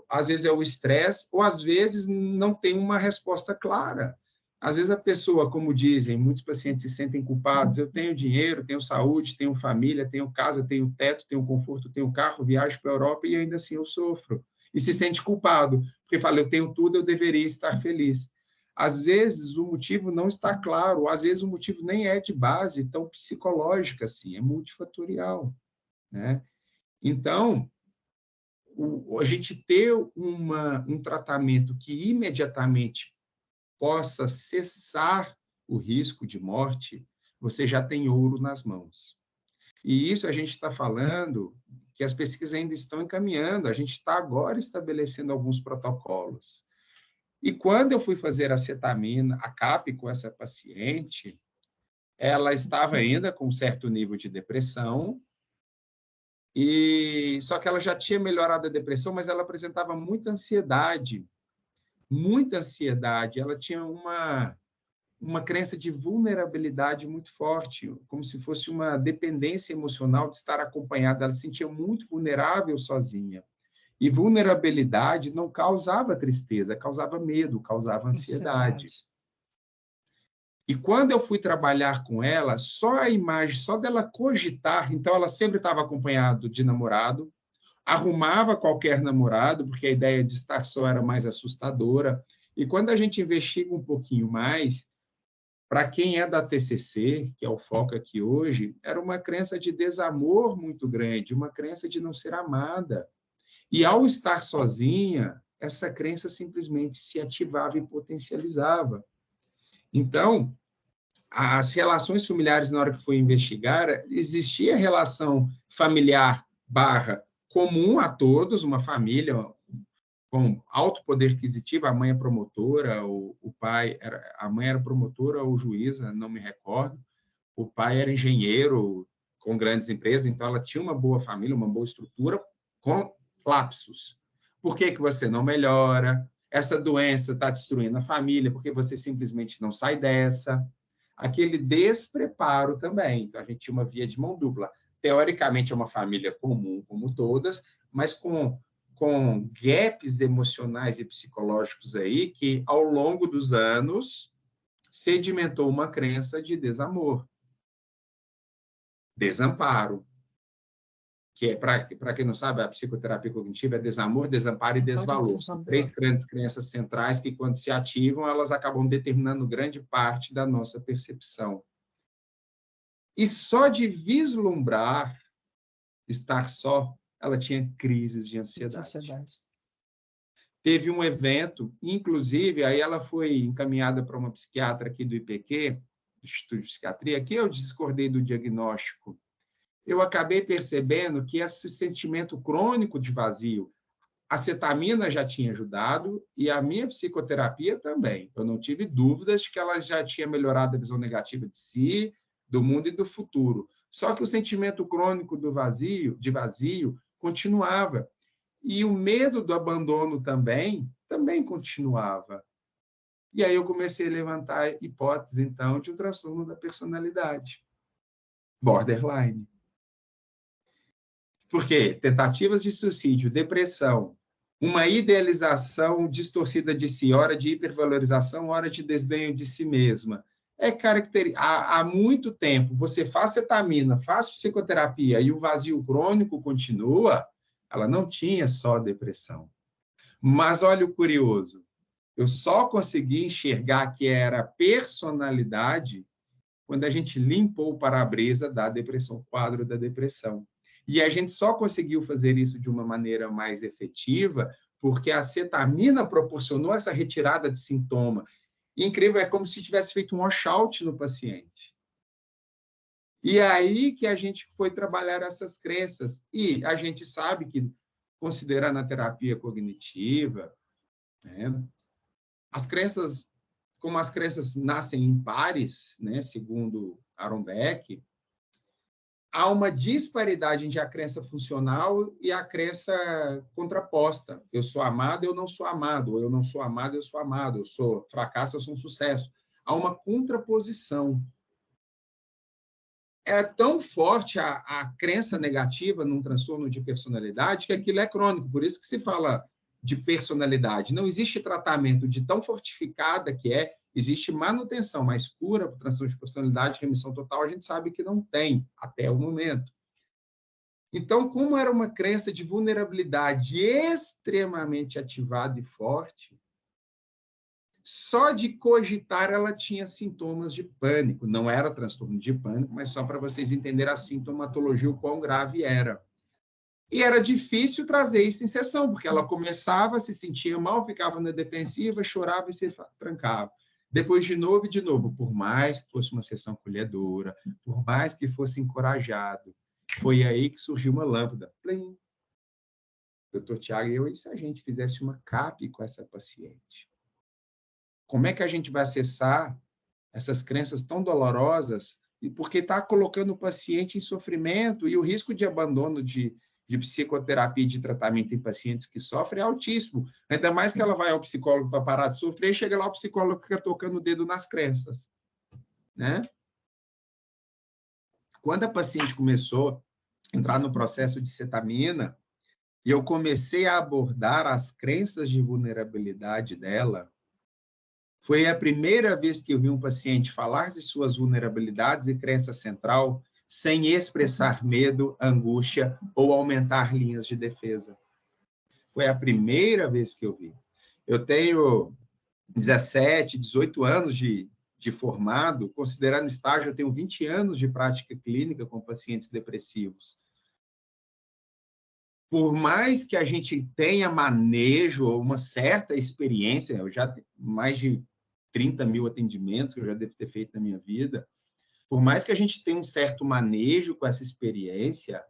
às vezes é o estresse, ou às vezes não tem uma resposta clara. Às vezes a pessoa, como dizem, muitos pacientes se sentem culpados, eu tenho dinheiro, tenho saúde, tenho família, tenho casa, tenho teto, tenho conforto, tenho carro, viajo para a Europa e ainda assim eu sofro. E se sente culpado, porque fala, eu tenho tudo, eu deveria estar feliz. Às vezes o motivo não está claro, às vezes o motivo nem é de base tão psicológica assim, é multifatorial, né? Então, a gente ter um tratamento que imediatamente possa cessar o risco de morte, você já tem ouro nas mãos. E isso a gente está falando que as pesquisas ainda estão encaminhando, a gente está agora estabelecendo alguns protocolos. E quando eu fui fazer a cetamina, a CAP com essa paciente, ela estava ainda com um certo nível de depressão, e só que ela já tinha melhorado a depressão, mas ela apresentava muita ansiedade, ela tinha uma crença de vulnerabilidade muito forte, como se fosse uma dependência emocional de estar acompanhada. Ela se sentia muito vulnerável sozinha. E vulnerabilidade não causava tristeza, causava medo, causava ansiedade. E quando eu fui trabalhar com ela, só a imagem, só dela cogitar, então ela sempre estava acompanhada de namorado, arrumava qualquer namorado, porque a ideia de estar só era mais assustadora. E quando a gente investiga um pouquinho mais, para quem é da TCC, que é o foco aqui hoje, era uma crença de desamor muito grande, uma crença de não ser amada. E ao estar sozinha, essa crença simplesmente se ativava e potencializava. Então, as relações familiares, na hora que foi investigar, existia relação familiar barra comum a todos, uma família com alto poder aquisitivo, a mãe é promotora, o pai era, a mãe era promotora ou juíza, não me recordo, o pai era engenheiro com grandes empresas, então ela tinha uma boa família, uma boa estrutura, com lapsos. Por que você não melhora? Essa doença está destruindo a família, porque você simplesmente não sai dessa. Aquele despreparo também. Então, a gente tinha uma via de mão dupla. Teoricamente, é uma família comum, como todas, mas com gaps emocionais e psicológicos aí que, ao longo dos anos, sedimentou uma crença de desamor, desamparo, que é, para quem não sabe, a psicoterapia cognitiva é desamor, desamparo e desvalor. São 3 grandes crenças centrais que, quando se ativam, elas acabam determinando grande parte da nossa percepção. E só de vislumbrar estar só, ela tinha crises de ansiedade. Teve um evento, inclusive, aí ela foi encaminhada para uma psiquiatra aqui do IPQ, do Instituto de Psiquiatria, que eu discordei do diagnóstico. Eu acabei percebendo que esse sentimento crônico de vazio, a cetamina já tinha ajudado e a minha psicoterapia também. Eu não tive dúvidas de que ela já tinha melhorado a visão negativa de si, do mundo e do futuro. Só que o sentimento crônico de vazio, continuava. E o medo do abandono também continuava. E aí eu comecei a levantar hipóteses, então, de um transtorno da personalidade. Borderline. Por quê? Tentativas de suicídio, depressão, uma idealização distorcida de si, hora de hipervalorização, hora de desdenho de si mesma. É característico. Há muito tempo, você faz cetamina, faz psicoterapia e o vazio crônico continua, ela não tinha só depressão. Mas olha o curioso, eu só consegui enxergar que era personalidade quando a gente limpou o para-brisa da depressão, o quadro da depressão. E a gente só conseguiu fazer isso de uma maneira mais efetiva porque a cetamina proporcionou essa retirada de sintoma. E incrível, é como se tivesse feito um washout no paciente. E é aí que a gente foi trabalhar essas crenças. E a gente sabe que, considerando a terapia cognitiva, né, as crenças, como as crenças nascem em pares, né, segundo Aaron Beck, há uma disparidade entre a crença funcional e a crença contraposta. Eu sou amado, eu não sou amado. Ou eu não sou amado, eu sou amado. Eu sou fracasso, eu sou um sucesso. Há uma contraposição. É tão forte a crença negativa num transtorno de personalidade que aquilo é crônico. Por isso que se fala de personalidade. Não existe tratamento de tão fortificada que é. Existe manutenção, mas cura para o transtorno de personalidade, remissão total, a gente sabe que não tem, até o momento. Então, como era uma crença de vulnerabilidade extremamente ativada e forte, só de cogitar ela tinha sintomas de pânico. Não era transtorno de pânico, mas só para vocês entenderem a sintomatologia, o quão grave era. E era difícil trazer isso em sessão, porque ela começava, se sentia mal, ficava na defensiva, chorava e se trancava. Depois, de novo, por mais que fosse uma sessão acolhedora, por mais que fosse encorajado, foi aí que surgiu uma lâmpada. Plim. Doutor Tiago, e se a gente fizesse uma CAP com essa paciente? Como é que a gente vai acessar essas crenças tão dolorosas? E porque está colocando o paciente em sofrimento e o risco de abandono de psicoterapia e de tratamento em pacientes que sofrem é altíssimo. Ainda mais que ela vai ao psicólogo para parar de sofrer, e chega lá o psicólogo fica tocando o dedo nas crenças. Né? Quando a paciente começou a entrar no processo de cetamina, e eu comecei a abordar as crenças de vulnerabilidade dela, foi a primeira vez que eu vi um paciente falar de suas vulnerabilidades e crença central sem expressar medo, angústia ou aumentar linhas de defesa. Foi a primeira vez que eu vi. Eu tenho 17, 18 anos de formado, considerando estágio, eu tenho 20 anos de prática clínica com pacientes depressivos. Por mais que a gente tenha manejo ou uma certa experiência, eu já tenho mais de 30 mil atendimentos que eu já devo ter feito na minha vida, por mais que a gente tenha um certo manejo com essa experiência,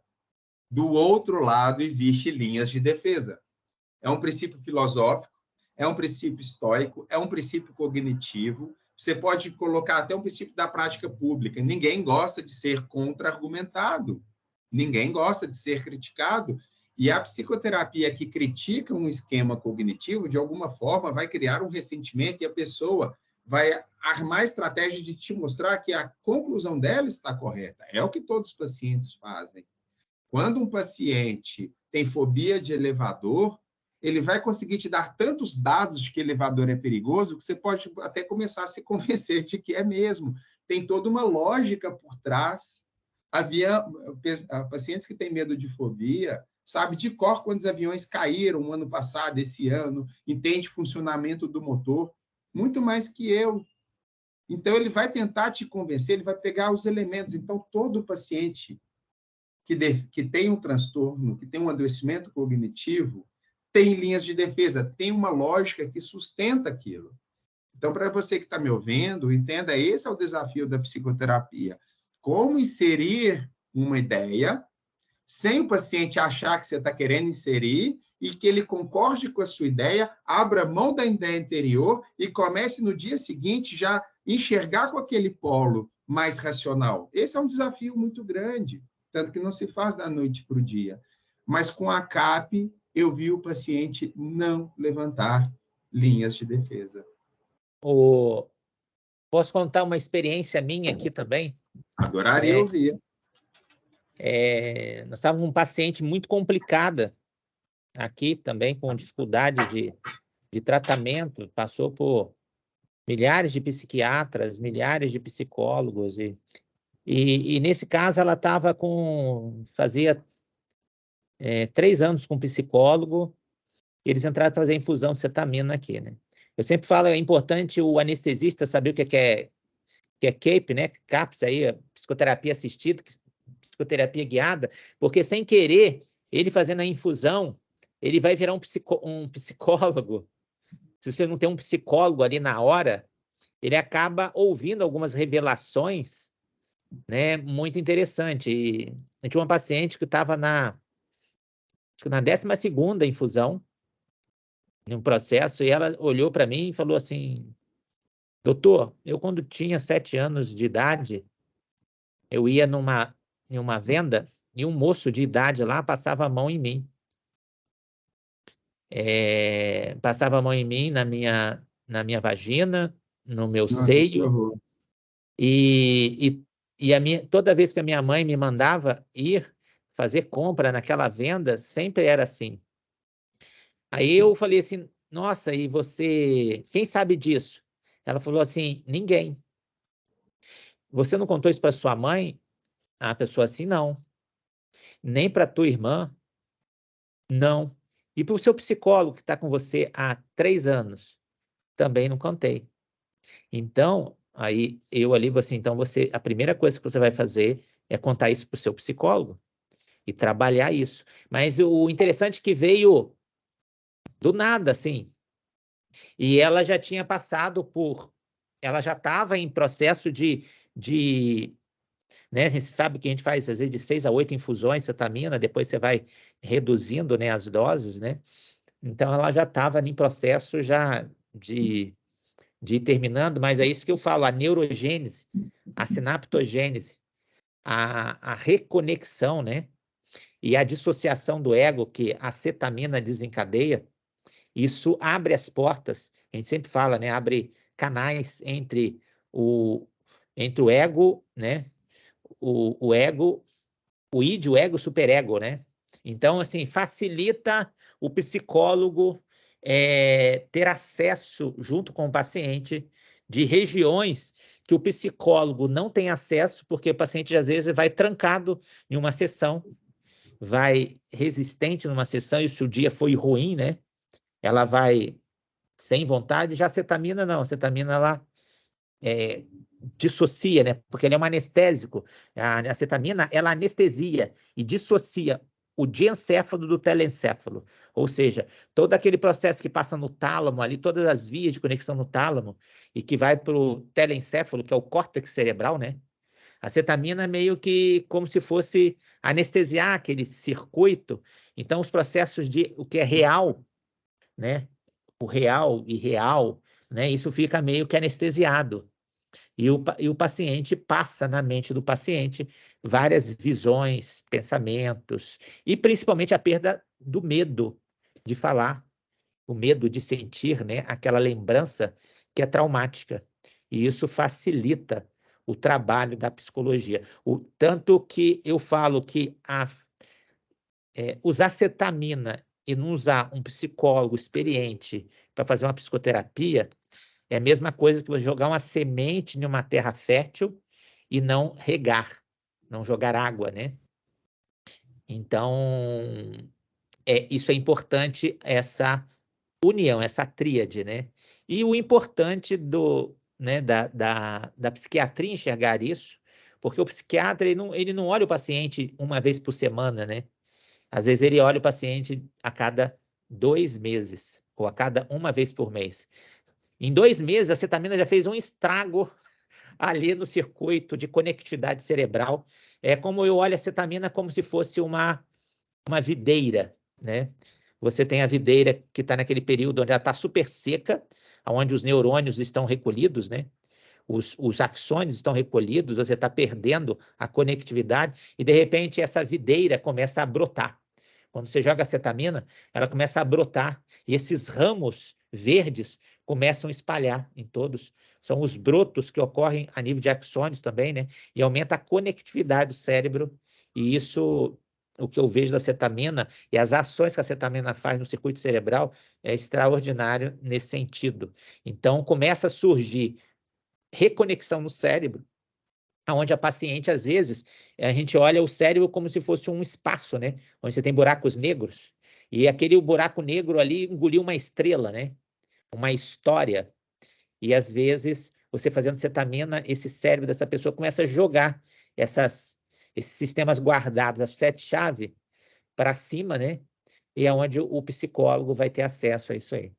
do outro lado existe linhas de defesa. É um princípio filosófico, é um princípio estoico, é um princípio cognitivo, você pode colocar até um princípio da prática pública. Ninguém gosta de ser contra-argumentado, ninguém gosta de ser criticado, e a psicoterapia que critica um esquema cognitivo, de alguma forma, vai criar um ressentimento e a pessoa vai armar estratégia de te mostrar que a conclusão dela está correta. É o que todos os pacientes fazem. Quando um paciente tem fobia de elevador, ele vai conseguir te dar tantos dados de que elevador é perigoso que você pode até começar a se convencer de que é mesmo. Tem toda uma lógica por trás. Havia pacientes que têm medo de fobia, sabe de cor quantos aviões caíram no ano passado, esse ano, entende funcionamento do motor, muito mais que eu. Então, ele vai tentar te convencer, ele vai pegar os elementos. Então, todo paciente que tem um transtorno, que tem um adoecimento cognitivo, tem linhas de defesa, tem uma lógica que sustenta aquilo. Então, para você que está me ouvindo, entenda, esse é o desafio da psicoterapia. Como inserir uma ideia sem o paciente achar que você está querendo inserir e que ele concorde com a sua ideia, abra mão da ideia anterior e comece no dia seguinte já enxergar com aquele polo mais racional. Esse é um desafio muito grande, tanto que não se faz da noite para o dia. Mas com a CAP, eu vi o paciente não levantar linhas de defesa. Posso contar uma experiência minha aqui também? Adoraria ouvir. Nós estávamos com um paciente muito complicada aqui também, com dificuldade de tratamento, passou por milhares de psiquiatras, milhares de psicólogos, e nesse caso ela estava fazia 3 anos com psicólogo, eles entraram para fazer infusão de cetamina aqui, né? Eu sempre falo, é importante o anestesista saber o que é CAP, né? CAPS aí, psicoterapia assistida, psicoterapia guiada, porque sem querer, ele fazendo a infusão, ele vai virar um psicólogo. Se você não tem um psicólogo ali na hora, ele acaba ouvindo algumas revelações, né, muito interessante. E eu tinha uma paciente que estava na 12ª infusão, em um processo, e ela olhou para mim e falou assim: doutor, eu quando tinha 7 anos de idade, eu ia numa em uma venda e um moço de idade lá passava a mão em mim. Passava a mão em mim, na minha vagina, no meu Nossa, que seio, horror. e toda vez que a minha mãe me mandava ir fazer compra naquela venda, sempre era assim. Aí eu falei assim, nossa, e você, quem sabe disso? Ela falou assim, ninguém. Você não contou isso para sua mãe? A pessoa assim, não. Nem para tua irmã? Não. E para o seu psicólogo que está com você há 3 anos? Também não contei. Então, aí eu ali vou assim, então a primeira coisa que você vai fazer é contar isso para o seu psicólogo e trabalhar isso. Mas o interessante é que veio do nada, assim. E ela já tinha passado ela já estava em processo né? A gente sabe que a gente faz, às vezes, de 6 a 8 infusões de cetamina, depois você vai reduzindo, né, as doses, né? Então, ela já estava em processo já de ir terminando, mas é isso que eu falo, a neurogênese, a sinaptogênese, a reconexão, né? E a dissociação do ego que a cetamina desencadeia, isso abre as portas, a gente sempre fala, né? Abre canais entre o ego, né? O ego, o id, o ego, o superego, né? Então, assim, facilita o psicólogo ter acesso, junto com o paciente, de regiões que o psicólogo não tem acesso, porque o paciente, às vezes, vai trancado em uma sessão, vai resistente numa sessão, e se o dia foi ruim, né? Ela vai sem vontade, já a cetamina não, a cetamina ela dissocia, né? Porque ele é um anestésico. A cetamina, ela anestesia e dissocia o diencéfalo do telencéfalo. Ou seja, todo aquele processo que passa no tálamo ali, todas as vias de conexão no tálamo e que vai para o telencéfalo, que é o córtex cerebral, né? A cetamina é meio que como se fosse anestesiar aquele circuito. Então, os processos de o que é real, né? O real e real, né? Isso fica meio que anestesiado. E o paciente passa na mente do paciente várias visões, pensamentos, e principalmente a perda do medo de falar, o medo de sentir, né, aquela lembrança que é traumática. E isso facilita o trabalho da psicologia. Tanto que eu falo que usar cetamina e não usar um psicólogo experiente para fazer uma psicoterapia é a mesma coisa que você jogar uma semente em uma terra fértil e não regar, não jogar água, né? Então, isso é importante, essa união, essa tríade, né? E o importante né, da psiquiatria enxergar isso, porque o psiquiatra ele não olha o paciente uma vez por semana, né? Às vezes ele olha o paciente a cada 2 meses, ou a cada uma vez por mês. Em 2 meses, a cetamina já fez um estrago ali no circuito de conectividade cerebral. É como eu olho a cetamina como se fosse uma videira, né? Você tem a videira que está naquele período onde ela está super seca, onde os neurônios estão recolhidos, né? Os axônios estão recolhidos, você está perdendo a conectividade e, de repente, essa videira começa a brotar. Quando você joga acetamina, ela começa a brotar e esses ramos verdes começam a espalhar em todos. São os brotos que ocorrem a nível de axônios também, né? E aumenta a conectividade do cérebro. E isso, o que eu vejo da acetamina e as ações que a acetamina faz no circuito cerebral é extraordinário nesse sentido. Então, começa a surgir reconexão no cérebro, onde a paciente, às vezes, a gente olha o cérebro como se fosse um espaço, né? Onde você tem buracos negros, e aquele buraco negro ali engoliu uma estrela, né? Uma história. E, às vezes, você fazendo cetamina, esse cérebro dessa pessoa começa a jogar esses sistemas guardados, as 7 chaves, para cima, né? E é onde o psicólogo vai ter acesso a isso aí.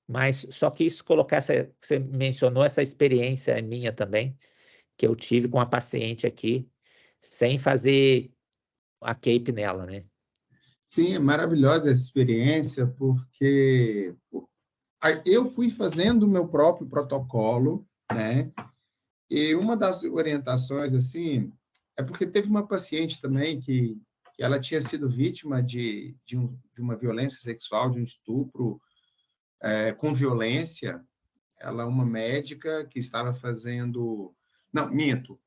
Mas só que isso colocar você mencionou essa experiência minha também, que eu tive com a paciente aqui, sem fazer a cape nela, né? Sim, é maravilhosa essa experiência, porque eu fui fazendo o meu próprio protocolo, né? E uma das orientações, assim, É porque teve uma paciente também que ela tinha sido vítima de uma violência sexual, de um estupro com violência. Ela é uma médica que estava fazendo... Não, minto.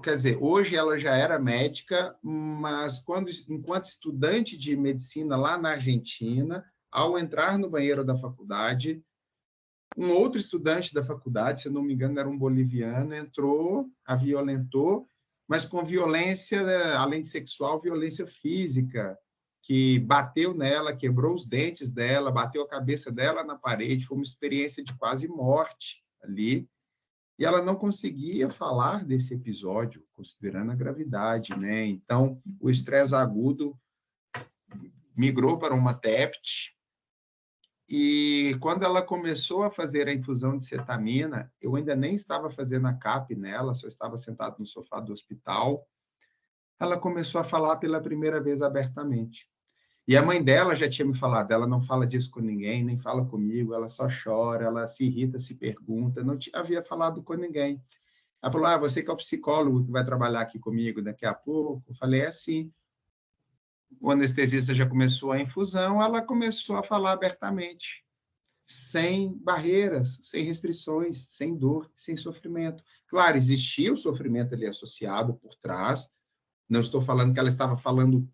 Quer dizer, hoje ela já era médica, mas enquanto estudante de medicina lá na Argentina, ao entrar no banheiro da faculdade, um outro estudante da faculdade, se não me engano, era um boliviano, entrou, a violentou, mas com violência, além de sexual, violência física, que bateu nela, quebrou os dentes dela, bateu a cabeça dela na parede, foi uma experiência de quase morte ali, e ela não conseguia falar desse episódio, considerando a gravidade, né? Então, o estresse agudo migrou para uma TEPT, e quando ela começou a fazer a infusão de cetamina, eu ainda nem estava fazendo a CAP nela, só estava sentado no sofá do hospital, ela começou a falar pela primeira vez abertamente. E a mãe dela já tinha me falado, ela não fala disso com ninguém, nem fala comigo, ela só chora, ela se irrita, se pergunta, não havia falado com ninguém. Ela falou, você que é o psicólogo que vai trabalhar aqui comigo daqui a pouco? Eu falei, sim. O anestesista já começou a infusão, ela começou a falar abertamente, sem barreiras, sem restrições, sem dor, sem sofrimento. Claro, existia o sofrimento ali associado por trás, não estou falando que ela estava falando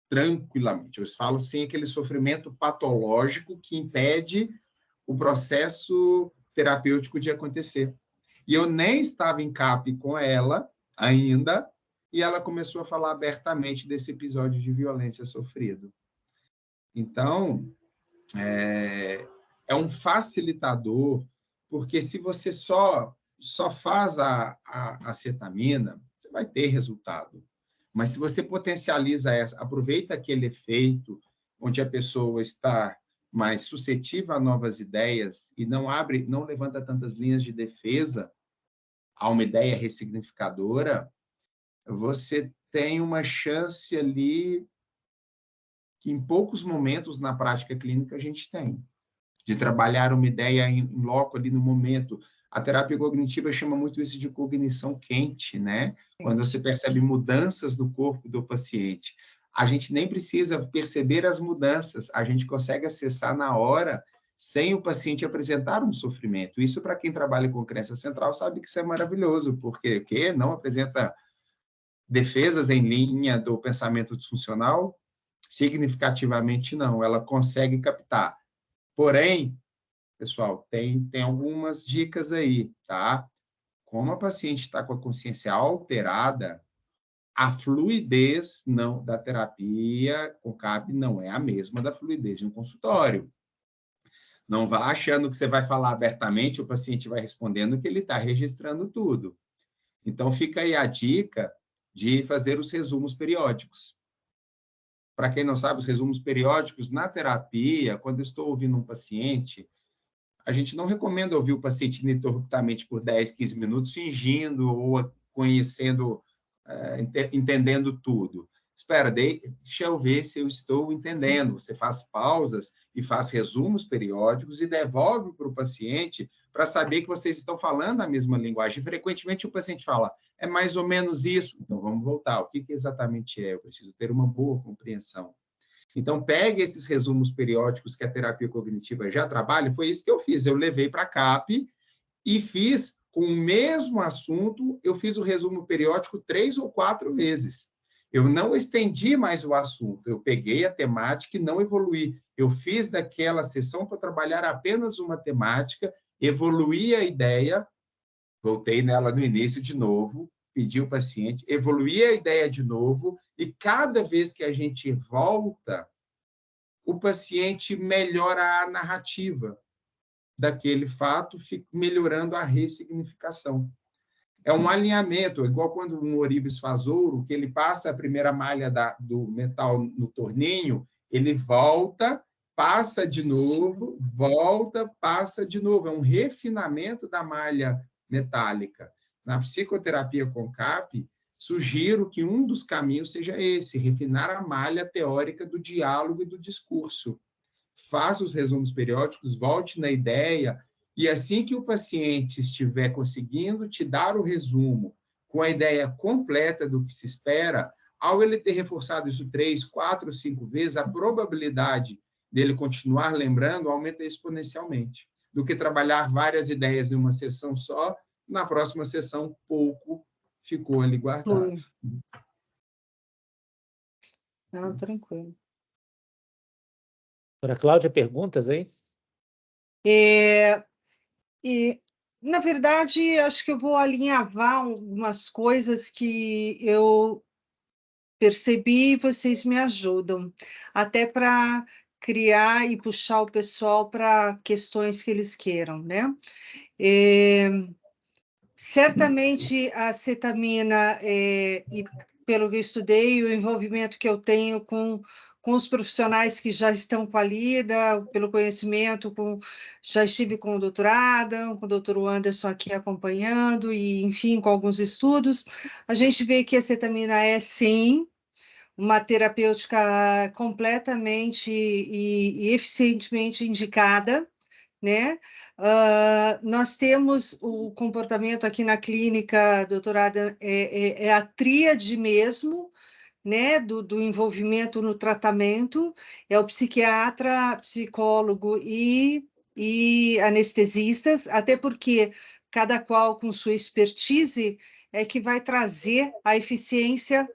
tranquilamente, eu falo sem aquele sofrimento patológico que impede o processo terapêutico de acontecer. E eu nem estava em CAP com ela ainda, e ela começou a falar abertamente desse episódio de violência sofrido. Então, é um facilitador, porque se você só faz a cetamina, você vai ter resultado. Mas se você potencializa aproveita aquele efeito onde a pessoa está mais suscetível a novas ideias e não levanta tantas linhas de defesa a uma ideia ressignificadora, você tem uma chance ali que em poucos momentos na prática clínica a gente tem, de trabalhar uma ideia em loco ali no momento. A terapia cognitiva chama muito isso de cognição quente, né? Quando você percebe mudanças do corpo do paciente. A gente nem precisa perceber as mudanças, a gente consegue acessar na hora, sem o paciente apresentar um sofrimento. Isso, para quem trabalha com crença central, sabe que isso é maravilhoso, porque não apresenta defesas em linha do pensamento disfuncional? Significativamente não, ela consegue captar. Porém, pessoal, tem algumas dicas aí, tá? Como a paciente está com a consciência alterada, a fluidez da terapia com CAP não é a mesma da fluidez de um consultório. Não vá achando que você vai falar abertamente, o paciente vai respondendo que ele está registrando tudo. Então, fica aí a dica de fazer os resumos periódicos. Para quem não sabe, os resumos periódicos na terapia, quando eu estou ouvindo um paciente, a gente não recomenda ouvir o paciente ininterruptamente por 10, 15 minutos, fingindo ou conhecendo, entendendo tudo. Espera, deixa eu ver se eu estou entendendo. Você faz pausas e faz resumos periódicos e devolve para o paciente para saber que vocês estão falando a mesma linguagem. Frequentemente o paciente fala, é mais ou menos isso. Então, vamos voltar. O que exatamente é? Eu preciso ter uma boa compreensão. Então, pegue esses resumos periódicos que a terapia cognitiva já trabalha, foi isso que eu fiz. Eu levei para a CAP e fiz, com o mesmo assunto, eu fiz o resumo periódico 3 ou 4 vezes. Eu não estendi mais o assunto, eu peguei a temática e não evoluí. Eu fiz daquela sessão para trabalhar apenas uma temática, evoluí a ideia, voltei nela no início de novo, pedi ao paciente, evoluí a ideia de novo, e cada vez que a gente volta, o paciente melhora a narrativa daquele fato, melhorando a ressignificação. É um alinhamento, igual quando um ourives faz ouro, que ele passa a primeira malha do metal no torninho, ele volta, passa de novo, volta, passa de novo. É um refinamento da malha metálica. Na psicoterapia com CAP, sugiro que um dos caminhos seja esse, refinar a malha teórica do diálogo e do discurso. Faça os resumos periódicos, volte na ideia, e assim que o paciente estiver conseguindo te dar o resumo, com a ideia completa do que se espera, ao ele ter reforçado isso 3, 4, 5 vezes, a probabilidade dele continuar lembrando aumenta exponencialmente, do que trabalhar várias ideias em uma sessão só, na próxima sessão pouco ficou ali guardado. Não, tranquilo. Doutora Cláudia, perguntas aí? E, na verdade, acho que eu vou alinhavar umas coisas que eu percebi e vocês me ajudam, até para criar e puxar o pessoal para questões que eles queiram, né? Certamente a cetamina, e pelo que eu estudei, o envolvimento que eu tenho com os profissionais que já estão com a lida, pelo conhecimento, já estive com o doutor Adam, com o doutor Anderson aqui acompanhando, e, enfim, com alguns estudos, a gente vê que a cetamina é, sim, uma terapêutica completamente e eficientemente indicada, né? Nós temos o comportamento aqui na clínica, doutorada, é a tríade mesmo, né, do envolvimento no tratamento, é o psiquiatra, psicólogo e anestesistas, até porque cada qual com sua expertise é que vai trazer a eficiência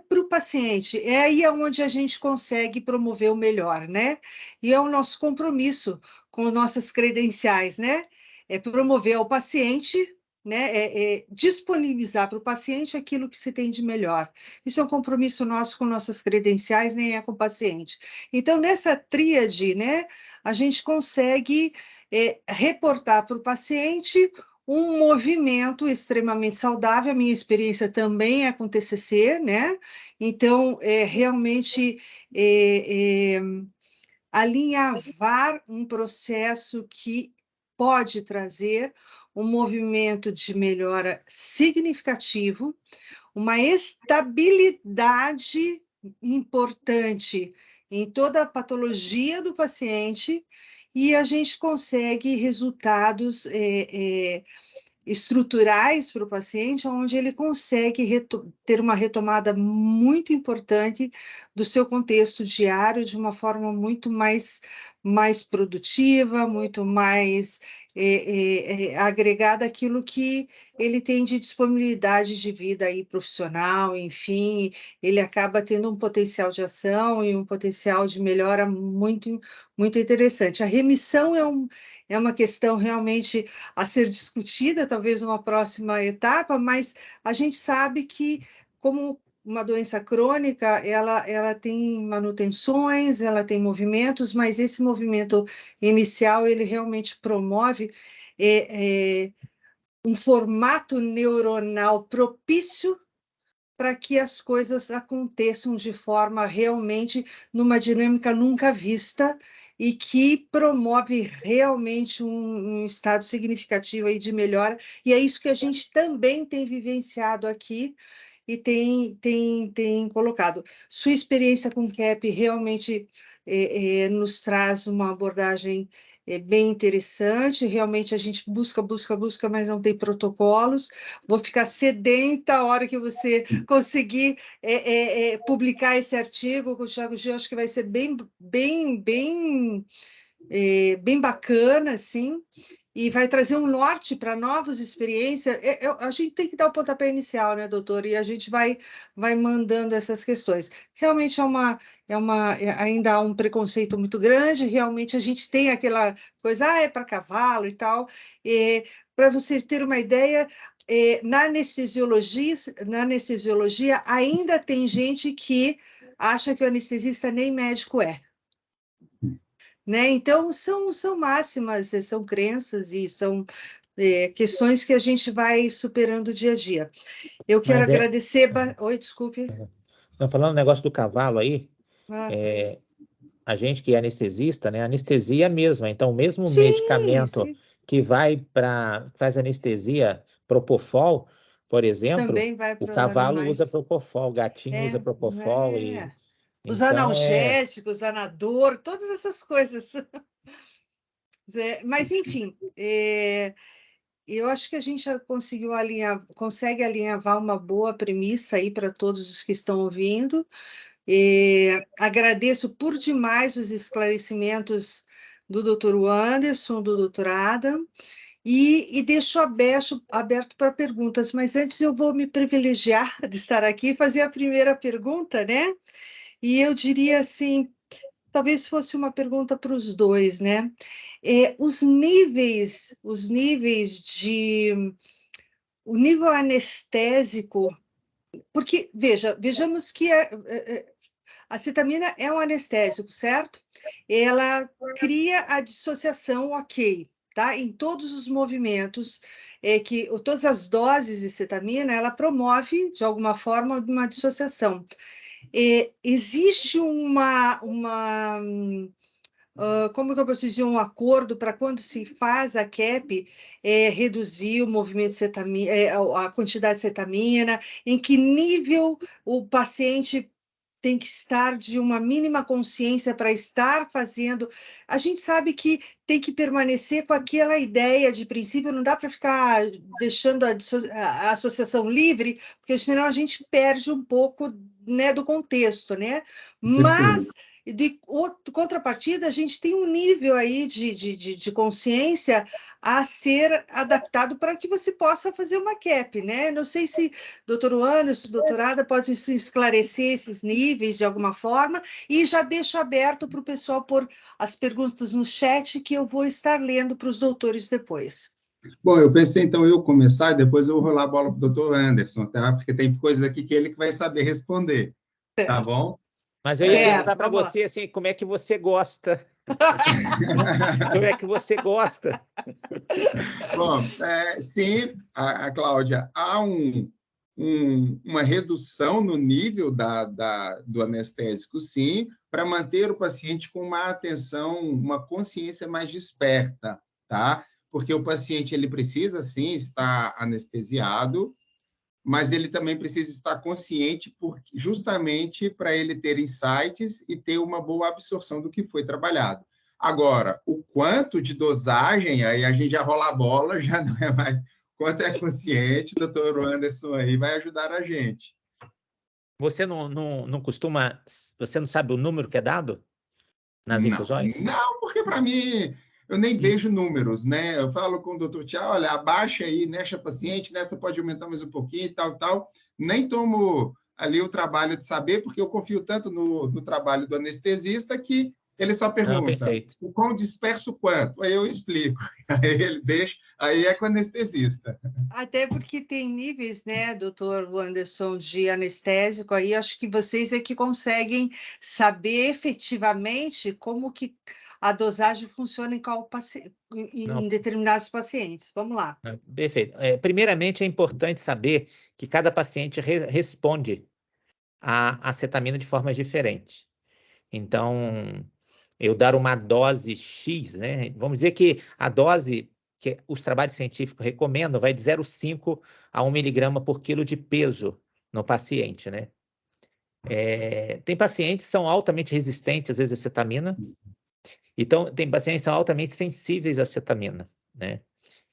para o paciente. É aí onde a gente consegue promover o melhor, né? E é o nosso compromisso com nossas credenciais, né? É promover ao paciente, né? Disponibilizar para o paciente aquilo que se tem de melhor. Isso é um compromisso nosso com nossas credenciais, nem é com o paciente. Então, nessa tríade, né? A gente consegue reportar para o paciente um movimento extremamente saudável. A minha experiência também é com TCC, né? Então, realmente alinhavar um processo que pode trazer um movimento de melhora significativo, uma estabilidade importante em toda a patologia do paciente, e a gente consegue resultados estruturais para o paciente, onde ele consegue ter uma retomada muito importante do seu contexto diário de uma forma muito mais produtiva, muito mais agregada àquilo que ele tem de disponibilidade de vida aí profissional, enfim, ele acaba tendo um potencial de ação e um potencial de melhora muito, muito interessante. A remissão é uma questão realmente a ser discutida, talvez numa próxima etapa, mas a gente sabe que, como uma doença crônica, ela tem manutenções, ela tem movimentos, mas esse movimento inicial, ele realmente promove um formato neuronal propício para que as coisas aconteçam de forma realmente numa dinâmica nunca vista e que promove realmente um estado significativo aí de melhora, e é isso que a gente também tem vivenciado aqui e tem colocado. Sua experiência com CAP realmente nos traz uma abordagem bem interessante. Realmente a gente busca, mas não tem protocolos. Vou ficar sedenta a hora que você conseguir publicar esse artigo com o Thiago Gil, acho que vai ser bem bacana, assim, e vai trazer um norte para novas experiências. A gente tem que dar o pontapé inicial, né, doutor? E a gente vai mandando essas questões. Realmente ainda há um preconceito muito grande, realmente a gente tem aquela coisa, é para cavalo e tal. Para você ter uma ideia, na anestesiologia ainda tem gente que acha que o anestesista nem médico é. Né? Então, são máximas, são crenças e são questões que a gente vai superando dia a dia. Eu quero agradecer... Oi, desculpe. Não, falando um negócio do cavalo aí, Ah. A gente que é anestesista, né? Anestesia é a mesma. Então, o mesmo Sim, medicamento sim. que faz anestesia, Propofol, por exemplo, Também vai o para os cavalo usa animais. Propofol, o gatinho usa Propofol. Os Então, analgésicos, anador, todas essas coisas. Mas, enfim, eu acho que a gente já consegue alinhavar uma boa premissa aí para todos os que estão ouvindo. Agradeço por demais os esclarecimentos do Dr. Anderson, do Dr. Adam, e deixo aberto para perguntas, mas antes eu vou me privilegiar de estar aqui e fazer a primeira pergunta, né? E eu diria assim, talvez fosse uma pergunta para os dois, né? Os níveis o nível anestésico, porque, vejamos que a cetamina é um anestésico, certo? Ela cria a dissociação, ok, tá? Em todos os movimentos, todas as doses de cetamina, ela promove, de alguma forma, uma dissociação. Existe como que eu posso dizer, um acordo para quando se faz a CAP, reduzir o movimento de cetamina, a quantidade de cetamina, em que nível o paciente tem que estar de uma mínima consciência para estar fazendo. A gente sabe que tem que permanecer com aquela ideia de princípio, não dá para ficar deixando a associação livre, porque senão a gente perde um pouco, né, do contexto, né? Mas, de contrapartida, a gente tem um nível aí de consciência a ser adaptado para que você possa fazer uma CAP, né? Não sei se doutor Anderson, doutorada, pode se esclarecer esses níveis de alguma forma, e já deixo aberto para o pessoal pôr as perguntas no chat, que eu vou estar lendo para os doutores depois. Bom, eu pensei, então, eu começar e depois eu vou rolar a bola para o doutor Anderson, tá? Porque tem coisas aqui que ele que vai saber responder, tá bom? Mas eu ia perguntar para você, assim, como é que você gosta? Como é que você gosta? Bom, sim, a Cláudia, há uma redução no nível do anestésico, sim, para manter o paciente com uma atenção, uma consciência mais desperta, tá? Porque o paciente ele precisa, sim, estar anestesiado, mas ele também precisa estar consciente justamente para ele ter insights e ter uma boa absorção do que foi trabalhado. Agora, o quanto de dosagem, aí a gente já rola a bola, já não é mais quanto é consciente, o doutor Anderson aí vai ajudar a gente. Você não costuma, você não sabe o número que é dado nas infusões? Não, porque para mim, eu nem vejo números, né? Eu falo com o doutor Tiago, olha, abaixa aí, nessa paciente, nessa pode aumentar mais um pouquinho e tal. Nem tomo ali o trabalho de saber, porque eu confio tanto no trabalho do anestesista que ele só pergunta, o quão disperso quanto? Aí eu explico. Aí ele deixa, aí é com o anestesista. Até porque tem níveis, né, doutor Anderson, de anestésico, aí acho que vocês é que conseguem saber efetivamente como que a dosagem funciona em determinados pacientes. Vamos lá. Perfeito. Primeiramente, é importante saber que cada paciente responde à cetamina de forma diferente. Então, eu dar uma dose X, né? Vamos dizer que a dose que os trabalhos científicos recomendam vai de 0,5 a 1 miligrama por quilo de peso no paciente, né? Tem pacientes que são altamente resistentes, às vezes, à cetamina. Então, tem pacientes que são altamente sensíveis à cetamina, né?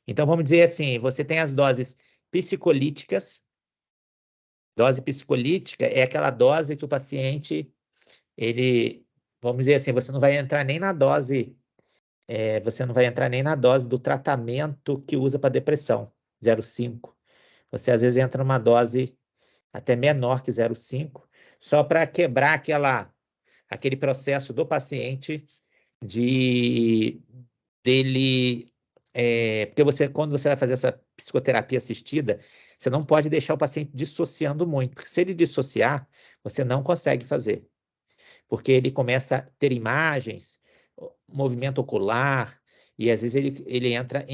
Então, vamos dizer assim, você tem as doses psicolíticas. Dose psicolítica é aquela dose que o paciente, vamos dizer assim, você não vai entrar nem na dose do tratamento que usa para depressão, 0,5. Você às vezes entra numa dose até menor que 0,5, só para quebrar aquele processo do paciente dele. Porque quando você vai fazer essa psicoterapia assistida, você não pode deixar o paciente dissociando muito, porque se ele dissociar, você não consegue fazer. Porque ele começa a ter imagens, movimento ocular, e às vezes ele entra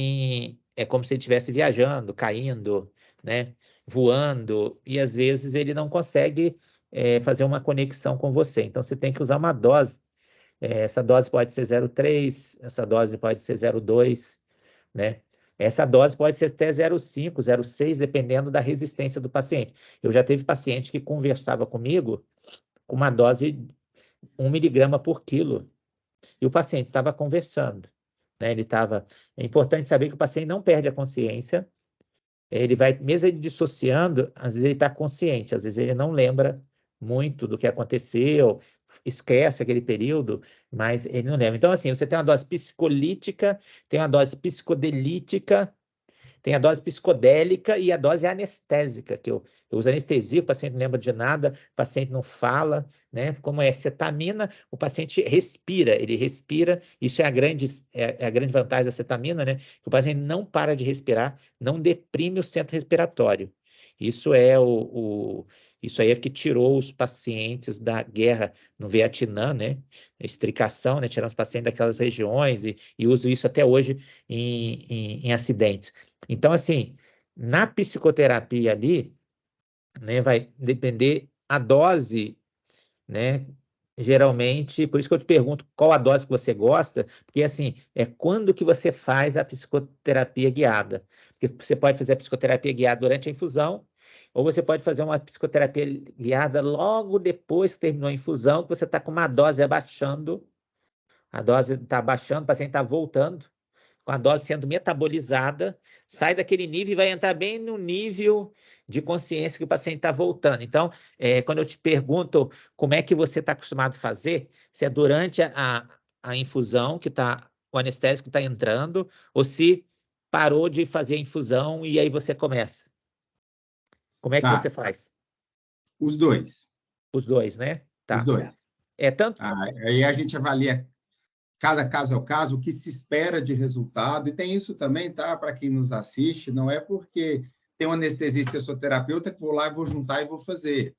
é como se ele estivesse viajando, caindo, né, voando, e às vezes ele não consegue fazer uma conexão com você. Então, você tem que usar uma dose. Essa dose pode ser 0,3, essa dose pode ser 0,2, né? Essa dose pode ser até 0,5, 0,6, dependendo da resistência do paciente. Eu já teve paciente que conversava comigo com uma dose de 1 miligrama por quilo, e o paciente estava conversando, né? É importante saber que o paciente não perde a consciência, ele vai, mesmo ele dissociando, às vezes ele está consciente, às vezes ele não lembra muito do que aconteceu, esquece aquele período, mas ele não lembra. Então, assim, você tem uma dose psicolítica, tem uma dose psicodelítica, tem a dose psicodélica e a dose anestésica, que eu uso anestesia, o paciente não lembra de nada, o paciente não fala, né? Como é cetamina, o paciente respira, ele respira, isso é a grande vantagem da cetamina, né? Que o paciente não para de respirar, não deprime o centro respiratório. Isso aí é que tirou os pacientes da guerra no Vietnã, né? Extricação, né? Tirando os pacientes daquelas regiões e uso isso até hoje em acidentes. Então, assim, na psicoterapia ali, né, vai depender a dose, né? Geralmente, por isso que eu te pergunto qual a dose que você gosta, porque assim, é quando que você faz a psicoterapia guiada. Porque você pode fazer a psicoterapia guiada durante a infusão, ou você pode fazer uma psicoterapia guiada logo depois que terminou a infusão, que você está com uma dose abaixando, a dose está abaixando, o paciente está voltando, com a dose sendo metabolizada, sai daquele nível e vai entrar bem no nível de consciência que o paciente está voltando. Então, quando eu te pergunto como é que você está acostumado a fazer, se é durante a infusão que o anestésico está entrando, ou se parou de fazer a infusão e aí você começa. Como é que você Tá, faz? os dois. Os dois, né? Os Tá. dois. Tanto. Aí a gente avalia cada caso é o caso, o que se espera de resultado, e tem isso também, tá? Para quem nos assiste, não é porque tem um anestesista e terapeuta que vou lá e vou juntar e vou fazer.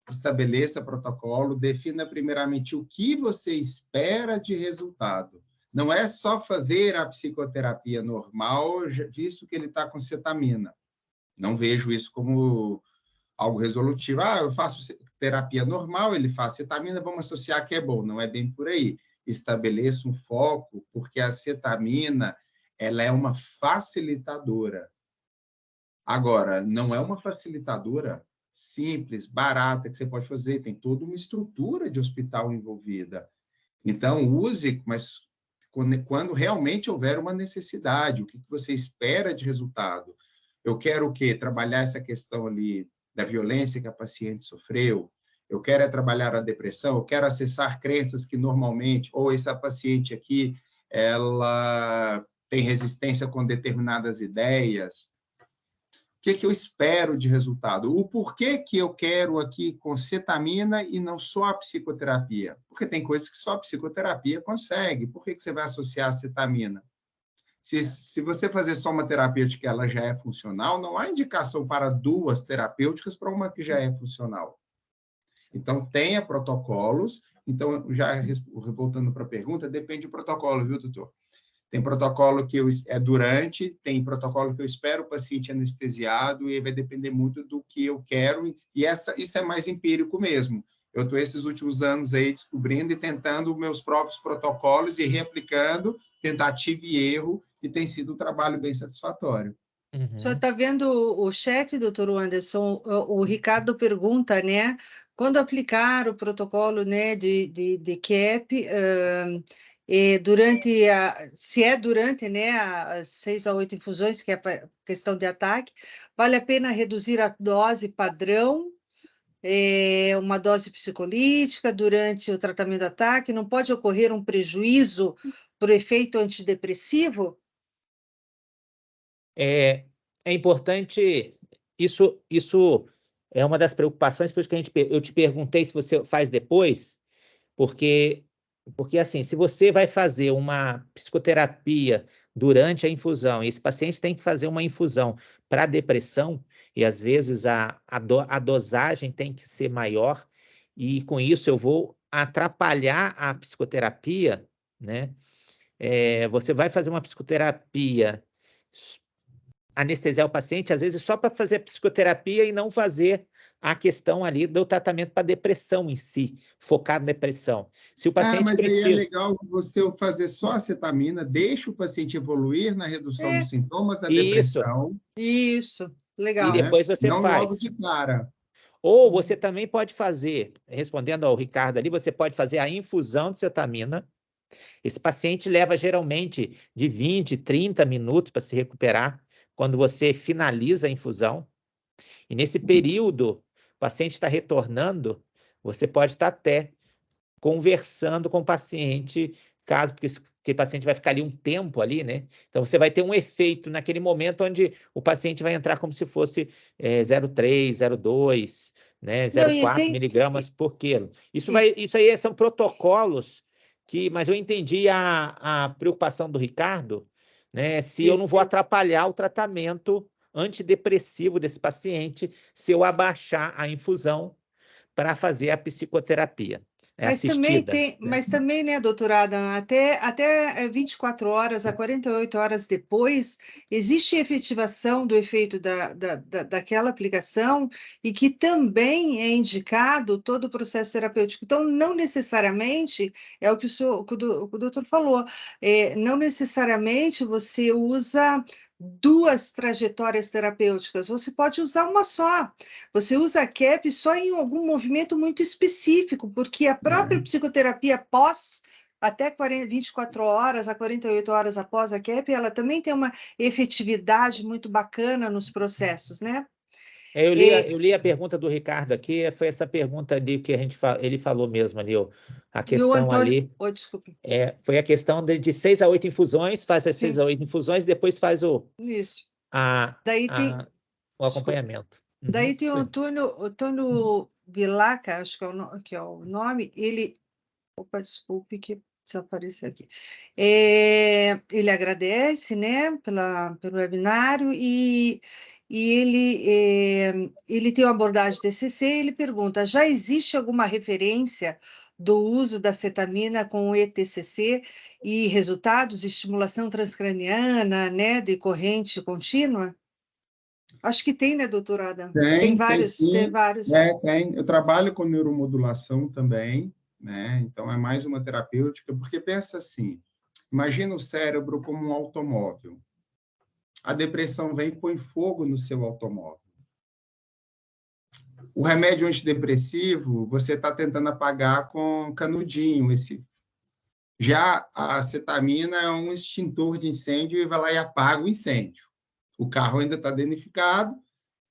Estabeleça protocolo, defina primeiramente o que você espera de resultado. Não é só fazer a psicoterapia normal, visto que ele está com cetamina. Não vejo isso como algo resolutivo. Eu faço terapia normal, ele faz cetamina, vamos associar que é bom. Não é bem por aí. Estabeleça um foco, porque a cetamina ela é uma facilitadora. Agora, não é uma facilitadora simples, barata, que você pode fazer. Tem toda uma estrutura de hospital envolvida. Então, use, mas quando realmente houver uma necessidade, o que você espera de resultado? Eu quero o quê? Trabalhar essa questão ali da violência que a paciente sofreu, eu quero trabalhar a depressão, eu quero acessar crenças que normalmente, ou essa paciente aqui, ela tem resistência com determinadas ideias. O que eu espero de resultado? O porquê que eu quero aqui com cetamina e não só a psicoterapia? Porque tem coisas que só a psicoterapia consegue. Por que você vai associar a cetamina? Se você fazer só uma terapêutica que ela já é funcional, não há indicação para duas terapêuticas para uma que já é funcional. Então, tenha protocolos. Então, já voltando para a pergunta, depende do protocolo, viu, doutor? Tem protocolo que é durante, tem protocolo que eu espero o paciente anestesiado, e vai depender muito do que eu quero, e isso é mais empírico mesmo. Eu estou esses últimos anos aí descobrindo e tentando meus próprios protocolos e reaplicando, tentativa e erro, e tem sido um trabalho bem satisfatório. O senhor está vendo o chat, doutor Anderson? O Ricardo pergunta, né? Quando aplicar o protocolo, né, de CAP, se é durante, né, as 6 a 8 infusões, que é a questão de ataque, vale a pena reduzir a dose padrão, uma dose psicolítica durante o tratamento do ataque? Não pode ocorrer um prejuízo por efeito antidepressivo? É importante, isso é uma das preocupações, por isso que eu te perguntei se você faz depois, porque assim, se você vai fazer uma psicoterapia durante a infusão, e esse paciente tem que fazer uma infusão para depressão, e às vezes a dosagem tem que ser maior, e com isso eu vou atrapalhar a psicoterapia, né? Você vai fazer uma psicoterapia, anestesiar o paciente, às vezes só para fazer a psicoterapia e não fazer a questão ali do tratamento para depressão em si, focado na depressão. Se o paciente mas precisa... aí é legal você fazer só a cetamina, deixa o paciente evoluir na redução dos sintomas da depressão. Isso, legal. E depois você não faz. logo de cara. Ou você também pode fazer, respondendo ao Ricardo ali, você pode fazer a infusão de cetamina, Esse paciente leva geralmente de 20, 30 minutos para se recuperar quando você finaliza a infusão. E nesse período, o paciente está retornando, você pode estar até conversando com o paciente, porque o paciente vai ficar ali um tempo ali, né? Então, você vai ter um efeito naquele momento onde o paciente vai entrar como se fosse 0,3, 0,2, né? Não, 0,4 miligramas por quilo. Isso aí são protocolos mas eu entendi a preocupação do Ricardo, né? Se eu não vou atrapalhar o tratamento antidepressivo desse paciente, se eu abaixar a infusão para fazer a psicoterapia. Mas assistida. também, né, doutorada, até 24 horas a 48 horas depois, existe efetivação do efeito daquela aplicação e que também é indicado todo o processo terapêutico. Então, não necessariamente, é o que o doutor falou, não necessariamente você usa duas trajetórias terapêuticas, você pode usar uma só. Você usa a CAP só em algum movimento muito específico, porque a própria psicoterapia pós, até 24 horas a 48 horas após a CAP, ela também tem uma efetividade muito bacana nos processos, né? Eu li a pergunta do Ricardo aqui, foi essa pergunta ali que ele falou mesmo ali, a questão Antônio, ali. desculpe. Foi a questão de 6 a 8 infusões, faz as Sim. 6 a 8 infusões, depois faz Isso. o acompanhamento. Daí tem o Antônio Vilaca, acho que é o nome, ele... Opa, desculpe que desapareceu aqui. Ele agradece, né, pelo webinário e ele tem uma abordagem TCC, ele pergunta, já existe alguma referência do uso da cetamina com o ETCC e resultados de estimulação transcraniana, né, de corrente contínua? Acho que tem, né, doutorada? Tem vários. Tem. Eu trabalho com neuromodulação também, né? Então, é mais uma terapêutica, porque pensa assim, imagina o cérebro como um automóvel. A depressão vem e põe fogo no seu automóvel. O remédio antidepressivo, você está tentando apagar com canudinho. Já a acetamina é um extintor de incêndio e vai lá e apaga o incêndio. O carro ainda está danificado,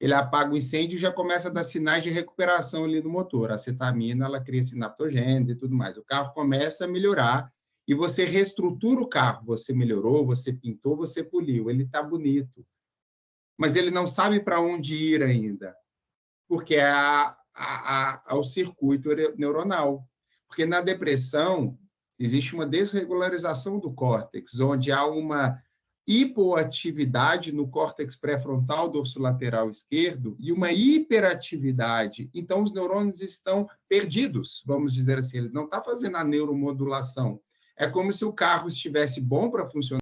ele apaga o incêndio e já começa a dar sinais de recuperação ali no motor. A acetamina, ela cria sinaptogênese e tudo mais. O carro começa a melhorar e você reestrutura o carro. Você melhorou, você pintou, você poliu. Ele está bonito. Mas ele não sabe para onde ir ainda, porque é ao circuito neuronal. Porque na depressão existe uma desregularização do córtex, onde há uma hipoatividade no córtex pré-frontal dorsolateral esquerdo e uma hiperatividade. Então, os neurônios estão perdidos, vamos dizer assim. Ele não está fazendo a neuromodulação. É como se o carro estivesse bom para funcionar,